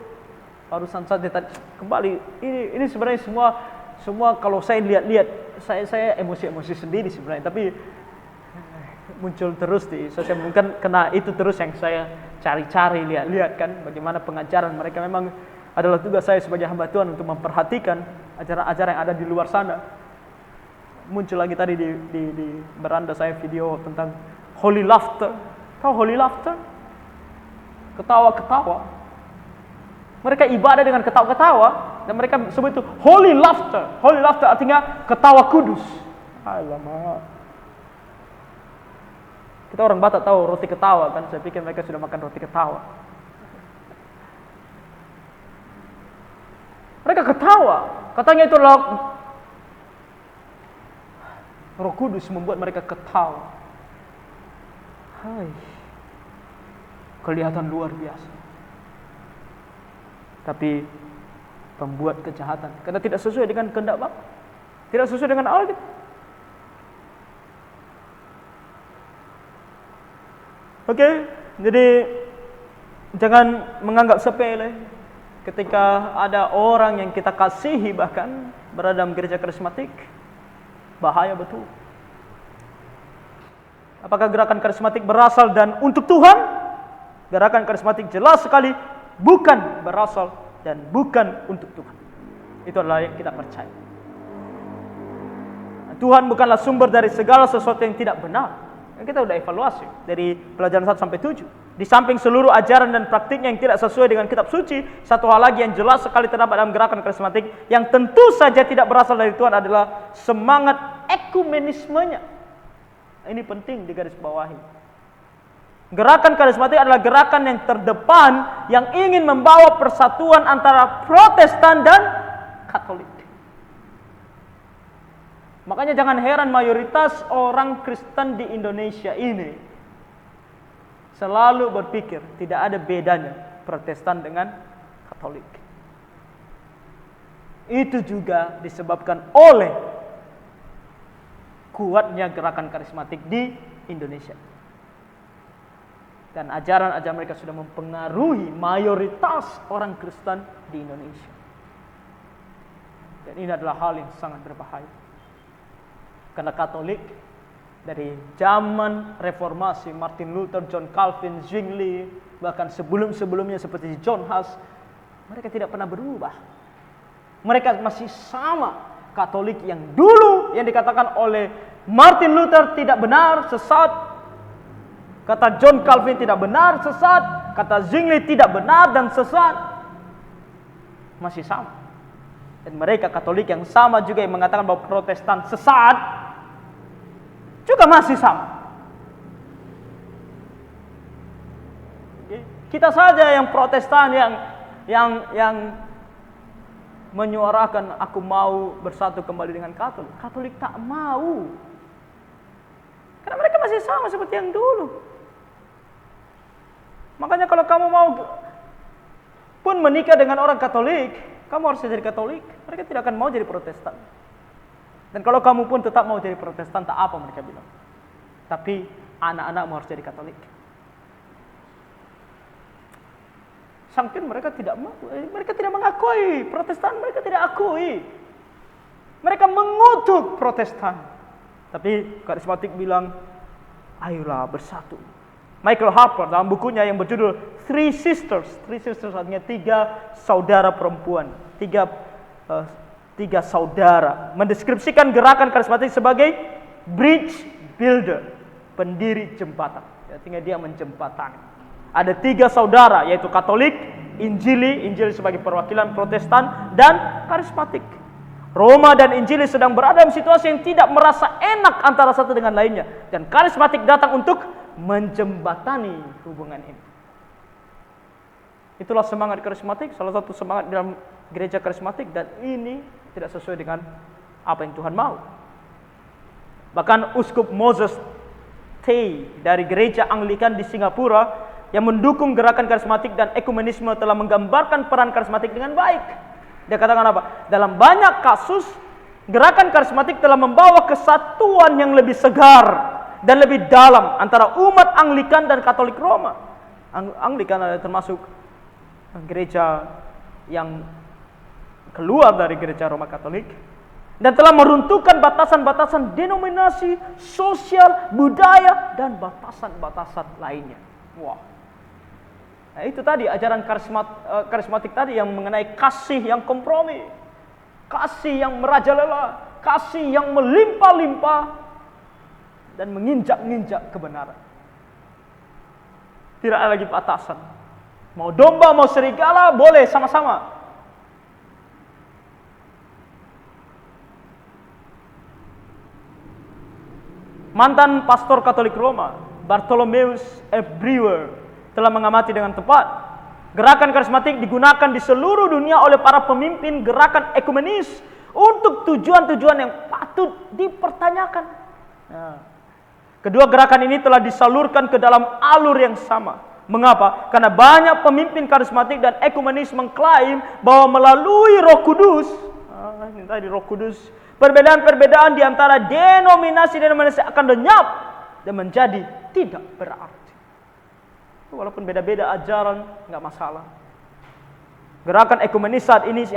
Barusan saja tadi kembali ini sebenarnya semua kalau saya lihat saya emosi sendiri sebenarnya, tapi muncul terus di sosial media, kena itu terus yang saya cari-cari lihat kan bagaimana pengajaran mereka. Memang adalah tugas saya sebagai hamba Tuhan untuk memperhatikan ajaran-ajaran yang ada di luar sana. Muncul lagi tadi di beranda saya video tentang holy laughter. Tahu holy laughter? Ketawa-ketawa. Mereka ibadah dengan ketawa-ketawa dan mereka sebut itu holy laughter. Holy laughter artinya ketawa kudus. Alamak. Kita orang Batak tahu roti ketawa kan, saya pikir mereka sudah makan roti ketawa. Mereka ketawa, katanya itu Roh Kudus membuat mereka ketawa. Kelihatan luar biasa. Tapi pembuat kejahatan karena tidak sesuai dengan kehendak Bapa, tidak sesuai dengan Alkitab. Oke, jadi jangan menganggap sepele ketika ada orang yang kita kasihi bahkan berada dalam gereja karismatik. Bahaya betul. Apakah gerakan karismatik berasal dan untuk Tuhan? Gerakan karismatik jelas sekali bukan berasal dan bukan untuk Tuhan. Itu adalah yang kita percaya. Tuhan bukanlah sumber dari segala sesuatu yang tidak benar. Kita sudah evaluasi dari pelajaran 1 sampai 7. Di samping seluruh ajaran dan praktiknya yang tidak sesuai dengan kitab suci, satu hal lagi yang jelas sekali terdapat dalam gerakan karismatik yang tentu saja tidak berasal dari Tuhan adalah semangat ekumenismenya. Ini penting digarisbawahi. Gerakan karismatik adalah gerakan yang terdepan yang ingin membawa persatuan antara Protestan dan Katolik. Makanya jangan heran mayoritas orang Kristen di Indonesia ini selalu berpikir tidak ada bedanya Protestan dengan Katolik. Itu juga disebabkan oleh kuatnya gerakan karismatik di Indonesia. Dan ajaran-ajaran mereka sudah mempengaruhi mayoritas orang Kristen di Indonesia. Dan ini adalah hal yang sangat berbahaya. Karena Katolik dari zaman Reformasi, Martin Luther, John Calvin, Zwingli, bahkan sebelum-sebelumnya seperti John Huss, mereka tidak pernah berubah. Mereka masih sama. Katolik yang dulu yang dikatakan oleh Martin Luther tidak benar, sesat. Kata John Calvin tidak benar, sesat. Kata Zwingli tidak benar dan sesat. Masih sama. Dan mereka Katolik yang sama juga yang mengatakan bahwa Protestan sesat juga masih sama. Kita saja yang Protestan yang menyuarakan aku mau bersatu kembali dengan Katolik. Katolik tak mau. Karena mereka masih sama seperti yang dulu. Makanya kalau kamu mau pun menikah dengan orang Katolik, kamu harus jadi Katolik. Mereka tidak akan mau jadi Protestan. Dan kalau kamu pun tetap mau jadi Protestan, tak apa mereka bilang. Tapi anak-anakmu harus jadi Katolik. Saking mereka tidak mau, mereka tidak mengakui Protestan, mereka tidak akui. Mereka mengutuk Protestan. Tapi karismatik bilang, ayolah bersatu. Michael Harper dalam bukunya yang berjudul Three Sisters artinya 3 saudara perempuan, tiga saudara, mendeskripsikan gerakan karismatik sebagai bridge builder, pendiri jembatan. Artinya dia menjembatani. Ada 3 saudara, yaitu Katolik, Injili sebagai perwakilan Protestan, dan karismatik. Roma dan Injili sedang berada dalam situasi yang tidak merasa enak antara satu dengan lainnya, dan karismatik datang untuk menjembatani hubungan ini. Itulah semangat karismatik, salah satu semangat dalam gereja karismatik, dan ini tidak sesuai dengan apa yang Tuhan mau. Bahkan Uskup Moses Tay dari gereja Anglikan di Singapura yang mendukung gerakan karismatik dan ekumenisme telah menggambarkan peran karismatik dengan baik. Dia katakan apa? Dalam banyak kasus, gerakan karismatik telah membawa kesatuan yang lebih segar dan lebih dalam antara umat Anglikan dan Katolik Roma. Anglikan adalah termasuk gereja yang keluar dari gereja Roma Katolik, dan telah meruntuhkan batasan-batasan denominasi, sosial, budaya, dan batasan-batasan lainnya. Wah. Nah, itu tadi ajaran karismatik tadi yang mengenai kasih yang kompromi, kasih yang merajalela, kasih yang melimpah-limpah, dan menginjak-injak kebenaran. Tidak ada lagi batasan. Mau domba, mau serigala, boleh sama-sama. Mantan pastor Katolik Roma, Bartholomeus F. Brewer, telah mengamati dengan tepat. Gerakan karismatik digunakan di seluruh dunia oleh para pemimpin gerakan ekumenis untuk tujuan-tujuan yang patut dipertanyakan. Nah, kedua gerakan ini telah disalurkan ke dalam alur yang sama. Mengapa? Karena banyak pemimpin karismatik dan ekumenis mengklaim bahwa melalui Roh Kudus, ini tadi Roh Kudus, perbedaan-perbedaan di antara denominasi akan lenyap dan menjadi tidak berarti. Walaupun beda-beda ajaran, nggak masalah. Gerakan ekumenis saat ini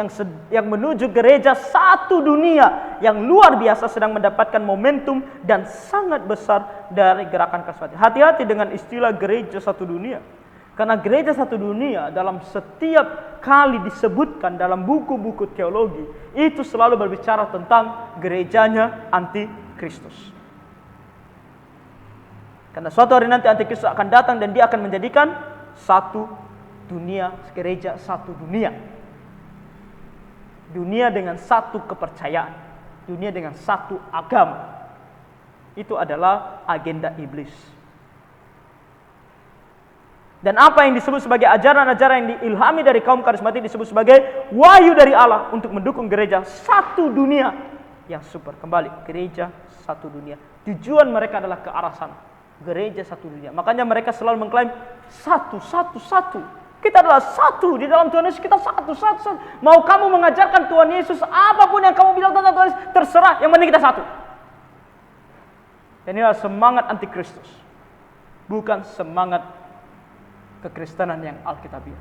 yang menuju gereja satu dunia yang luar biasa sedang mendapatkan momentum dan sangat besar dari gerakan karismatik. Hati-hati dengan istilah gereja satu dunia. Karena gereja satu dunia dalam setiap kali disebutkan dalam buku-buku teologi, itu selalu berbicara tentang gerejanya anti-Kristus. Karena suatu hari nanti anti-Kristus akan datang dan dia akan menjadikan satu dunia, gereja satu dunia. Dunia dengan satu kepercayaan, dunia dengan satu agama. Itu adalah agenda iblis. Dan apa yang disebut sebagai ajaran-ajaran yang diilhami dari kaum karismatik disebut sebagai wahyu dari Allah untuk mendukung gereja satu dunia yang super. Kembali, gereja satu dunia. Tujuan mereka adalah ke arah sana. Gereja satu dunia. Makanya mereka selalu mengklaim satu. Kita adalah satu di dalam Tuhan Yesus. Kita satu. Mau kamu mengajarkan Tuhan Yesus apapun yang kamu bilang tentang Tuhan Yesus, terserah. Yang penting kita satu. Dan inilah semangat antikristus, bukan semangat kekristenan yang alkitabiah.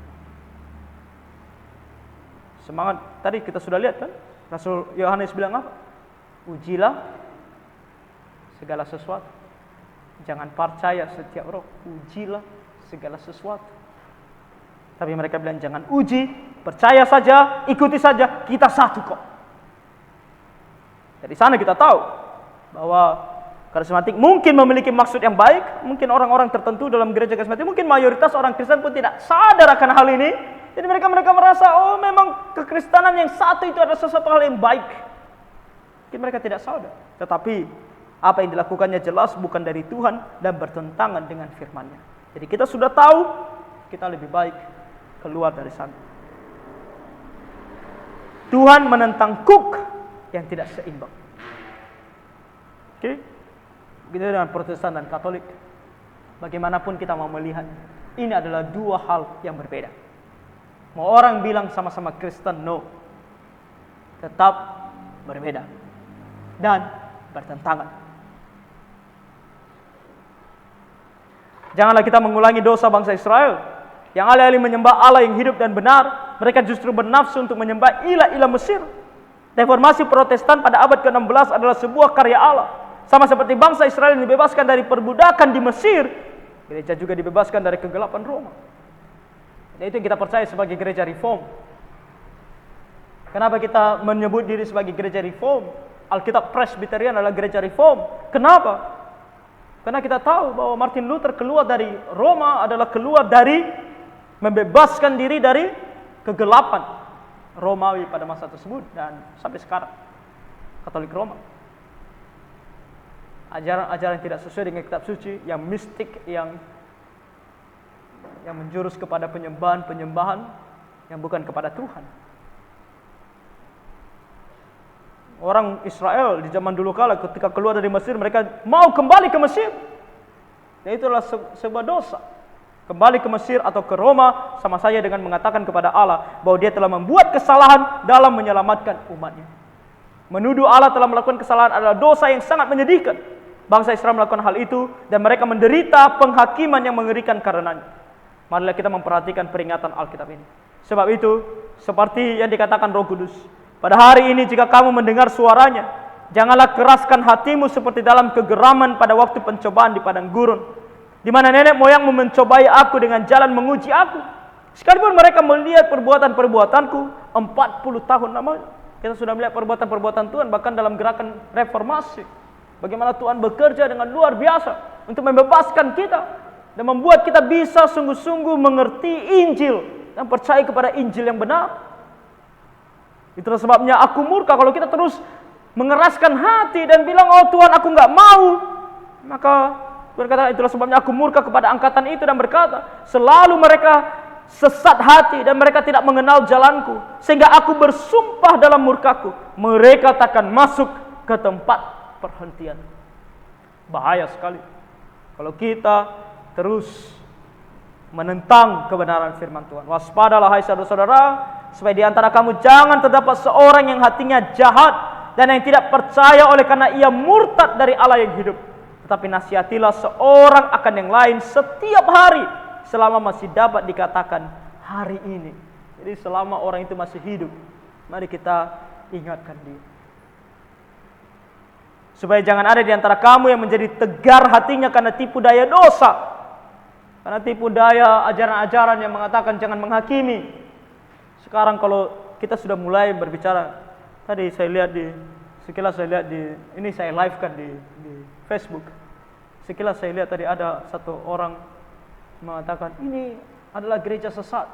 Semangat tadi kita sudah lihat kan, Rasul Yohanes bilang apa? Ujilah segala sesuatu. Jangan percaya setiap roh, ujilah segala sesuatu. Tapi mereka bilang jangan uji, percaya saja, ikuti saja, kita satu kok. Dari sana kita tahu bahwa karismatik mungkin memiliki maksud yang baik, mungkin orang-orang tertentu dalam gereja karismatik, mungkin mayoritas orang Kristen pun tidak sadar akan hal ini. Jadi mereka merasa, oh memang kekristenan yang satu itu adalah sesuatu hal yang baik. Mungkin mereka tidak sadar. Tetapi apa yang dilakukannya jelas bukan dari Tuhan dan bertentangan dengan firman-Nya. Jadi kita sudah tahu, kita lebih baik keluar dari sana. Tuhan menentang kuk yang tidak seimbang. Oke? Begitu dengan Protestan dan Katolik. Bagaimanapun kita mau melihat, ini adalah dua hal yang berbeda. Mau orang bilang sama-sama Kristen, no. Tetap berbeda. Dan bertentangan. Janganlah kita mengulangi dosa bangsa Israel yang alih-alih menyembah Allah yang hidup dan benar, mereka justru bernafsu untuk menyembah ilah-ilah Mesir. Reformasi Protestan pada abad ke-16 adalah sebuah karya Allah. Sama seperti bangsa Israel yang dibebaskan dari perbudakan di Mesir, gereja juga dibebaskan dari kegelapan Roma. Dan itu yang kita percaya sebagai gereja reform. Kenapa kita menyebut diri sebagai gereja reform? Alkitab Presbyterian adalah gereja reform. Kenapa? Karena kita tahu bahwa Martin Luther keluar dari Roma adalah keluar dari membebaskan diri dari kegelapan Romawi pada masa tersebut dan sampai sekarang Katolik Roma. Ajaran-ajaran tidak sesuai dengan kitab suci, yang mistik, yang menjurus kepada penyembahan yang bukan kepada Tuhan. Orang Israel di zaman dulu kala ketika keluar dari Mesir, mereka mau kembali ke Mesir. Dan itulah sebuah dosa. Kembali ke Mesir atau ke Roma sama saja dengan mengatakan kepada Allah bahwa dia telah membuat kesalahan dalam menyelamatkan umatnya. Menuduh Allah telah melakukan kesalahan adalah dosa yang sangat menyedihkan. Bangsa Israel melakukan hal itu dan mereka menderita penghakiman yang mengerikan karenanya. Marilah kita memperhatikan peringatan Alkitab ini. Sebab itu, seperti yang dikatakan Roh Kudus, pada hari ini jika kamu mendengar suaranya, janganlah keraskan hatimu seperti dalam kegeraman pada waktu pencobaan di padang gurun, di mana nenek moyangmu mencobai aku dengan jalan menguji aku. Sekalipun mereka melihat perbuatan-perbuatanku 40 tahun lamanya. Kita sudah melihat perbuatan-perbuatan Tuhan bahkan dalam gerakan reformasi. Bagaimana Tuhan bekerja dengan luar biasa untuk membebaskan kita dan membuat kita bisa sungguh-sungguh mengerti Injil dan percaya kepada Injil yang benar. Itulah sebabnya aku murka kalau kita terus mengeraskan hati dan bilang, oh Tuhan aku enggak mau. Maka Tuhan kata, itulah sebabnya aku murka kepada angkatan itu dan berkata, selalu mereka sesat hati dan mereka tidak mengenal jalanku, sehingga aku bersumpah dalam murkaku, mereka takkan masuk ke tempat perhentian. Bahaya sekali kalau kita terus menentang kebenaran firman Tuhan. Waspadalah hai saudara-saudara, supaya di antara kamu jangan terdapat seorang yang hatinya jahat dan yang tidak percaya oleh karena ia murtad dari Allah yang hidup. Tetapi nasihatilah seorang akan yang lain setiap hari selama masih dapat dikatakan hari ini. Jadi selama orang itu masih hidup, mari kita ingatkan dia. Supaya jangan ada di antara kamu yang menjadi tegar hatinya karena tipu daya dosa. Karena tipu daya ajaran-ajaran yang mengatakan jangan menghakimi. Sekarang kalau kita sudah mulai berbicara, tadi sekilas saya lihat ini saya live kan di Facebook. Sekilas saya lihat tadi ada satu orang mengatakan ini adalah gereja sesat.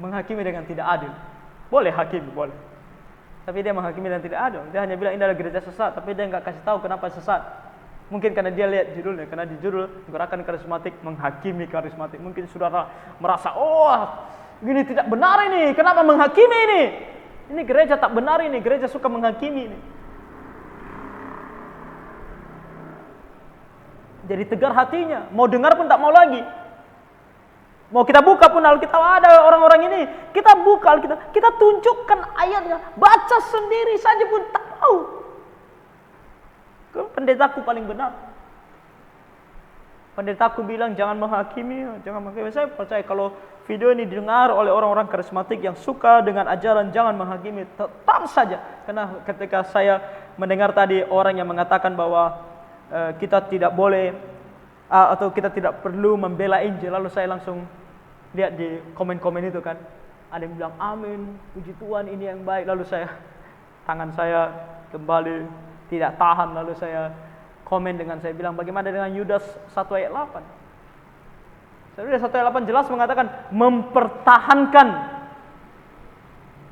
Menghakimi dengan tidak adil. Boleh hakimi, boleh. Tapi dia menghakimi dengan tidak adil. Dia hanya bilang ini adalah gereja sesat, tapi dia enggak kasih tahu kenapa sesat. Mungkin karena dia lihat judulnya, karena di judul gerakan karismatik menghakimi karismatik. Mungkin saudara merasa, oh ini tidak benar ini, kenapa menghakimi ini? Ini gereja tak benar ini, gereja suka menghakimi ini. Jadi tegar hatinya, mau dengar pun tak mau lagi. Mau kita buka pun Alkitab ada orang-orang ini, kita buka Alkitab, kita tunjukkan ayatnya, baca sendiri saja pun tak mau. Pendetaku paling benar. Pendetaku bilang jangan menghakimi, jangan menghakimi. Saya percaya kalau video ini didengar oleh orang-orang karismatik yang suka dengan ajaran jangan menghakimi, tetap saja. Karena ketika saya mendengar tadi orang yang mengatakan bahwa kita tidak boleh atau kita tidak perlu membela Injil, lalu saya langsung lihat di komen-komen itu kan, ada yang bilang amin, puji Tuhan ini yang baik. Lalu tangan saya kembali tidak tahan, lalu saya komen dengan saya bilang bagaimana dengan Yudas 1 ayat 8. Yudas 1 ayat 8 jelas mengatakan mempertahankan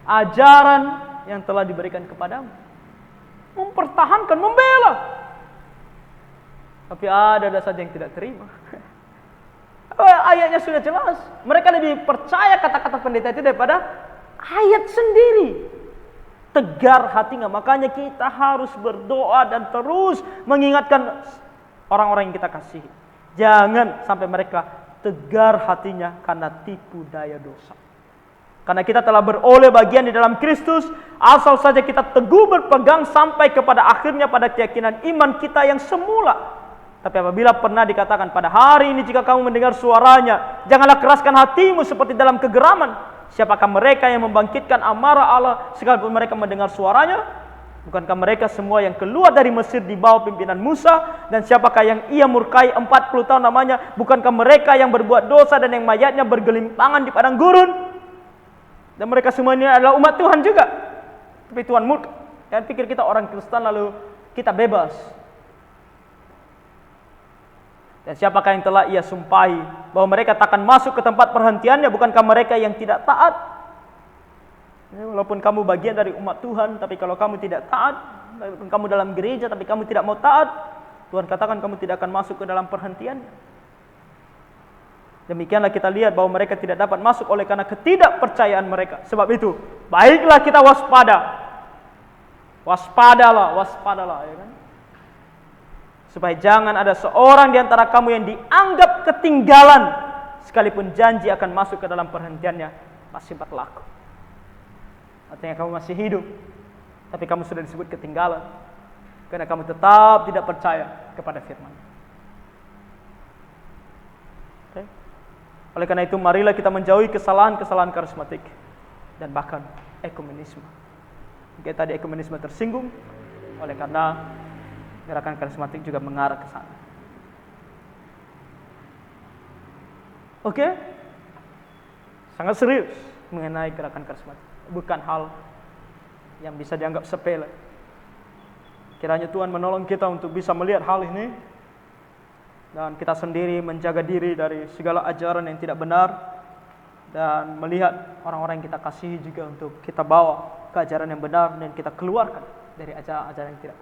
ajaran yang telah diberikan kepadamu. Mempertahankan, membela. Tapi ada saja yang tidak terima. Ayatnya sudah jelas. Mereka lebih percaya kata-kata pendeta itu daripada ayat sendiri. Tegar hatinya, makanya kita harus berdoa dan terus mengingatkan orang-orang yang kita kasihi. Jangan sampai mereka tegar hatinya karena tipu daya dosa. Karena kita telah beroleh bagian di dalam Kristus, asal saja kita teguh berpegang sampai kepada akhirnya pada keyakinan iman kita yang semula. Tapi apabila pernah dikatakan pada hari ini jika kamu mendengar suaranya, janganlah keraskan hatimu seperti dalam kegeraman. Siapakah mereka yang membangkitkan amarah Allah sekalipun mereka mendengar suaranya? Bukankah mereka semua yang keluar dari Mesir di bawah pimpinan Musa? Dan siapakah yang ia murkai 40 tahun namanya? Bukankah mereka yang berbuat dosa dan yang mayatnya bergelimpangan di padang gurun? Dan mereka semua ini adalah umat Tuhan juga. Tapi Tuhan murka. Jangan pikir kita orang Kristen lalu kita bebas. Dan siapakah yang telah ia sumpahi bahwa mereka takkan masuk ke tempat perhentiannya? Bukankah mereka yang tidak taat? Walaupun kamu bagian dari umat Tuhan, tapi kalau kamu tidak taat, walaupun kamu dalam gereja, tapi kamu tidak mau taat, Tuhan katakan kamu tidak akan masuk ke dalam perhentiannya. Demikianlah kita lihat bahwa mereka tidak dapat masuk oleh karena ketidakpercayaan mereka. Sebab itu, baiklah kita waspada. Waspadalah, ya kan? Supaya jangan ada seorang di antara kamu yang dianggap ketinggalan, sekalipun janji akan masuk ke dalam perhentiannya masih berlaku. Artinya kamu masih hidup, tapi kamu sudah disebut ketinggalan karena kamu tetap tidak percaya kepada firman. Okay? Oleh karena itu, marilah kita menjauhi kesalahan-kesalahan karismatik dan bahkan ekumenisme. Oke, tadi ekumenisme tersinggung, oleh karena gerakan karismatik juga mengarah ke sana. Oke? Sangat serius mengenai gerakan karismatik. Bukan hal yang bisa dianggap sepele. Kiranya Tuhan menolong kita untuk bisa melihat hal ini, dan kita sendiri menjaga diri dari segala ajaran yang tidak benar, dan melihat orang-orang yang kita kasihi juga untuk kita bawa ke ajaran yang benar dan kita keluarkan dari ajaran yang tidak.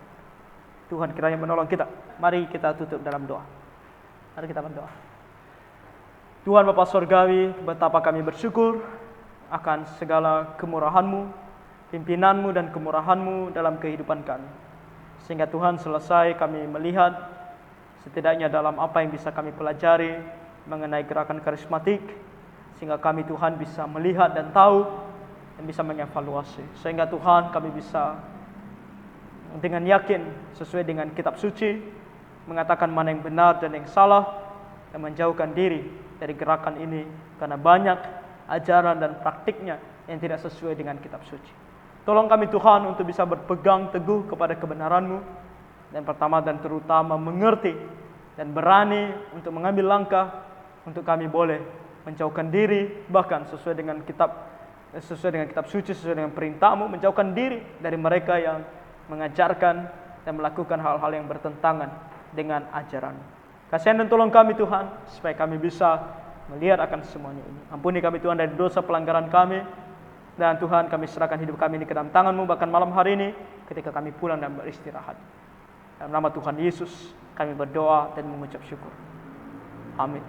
Tuhan kiranya menolong kita. Mari kita tutup dalam doa. Mari kita berdoa. Tuhan Bapa Surgawi, betapa kami bersyukur akan segala kemurahan-Mu, pimpinan-Mu dan kemurahan-Mu dalam kehidupan kami. Sehingga Tuhan, selesai kami melihat setidaknya dalam apa yang bisa kami pelajari mengenai gerakan karismatik, sehingga kami Tuhan bisa melihat dan tahu dan bisa mengevaluasi. Sehingga Tuhan kami bisa dengan yakin sesuai dengan kitab suci mengatakan mana yang benar dan yang salah, dan menjauhkan diri dari gerakan ini karena banyak ajaran dan praktiknya yang tidak sesuai dengan kitab suci. Tolong kami Tuhan untuk bisa berpegang teguh kepada kebenaran-Mu, dan pertama dan terutama mengerti dan berani untuk mengambil langkah untuk kami boleh menjauhkan diri, bahkan sesuai dengan kitab suci, sesuai dengan perintah-Mu, menjauhkan diri dari mereka yang mengajarkan dan melakukan hal-hal yang bertentangan dengan ajaran. Kasihan dan tolong kami Tuhan, supaya kami bisa melihat akan semuanya ini. Ampuni kami Tuhan dari dosa pelanggaran kami, dan Tuhan kami serahkan hidup kami ini ke dalam tangan-Mu bahkan malam hari ini ketika kami pulang dan beristirahat. Dalam nama Tuhan Yesus kami berdoa dan mengucap syukur. Amin.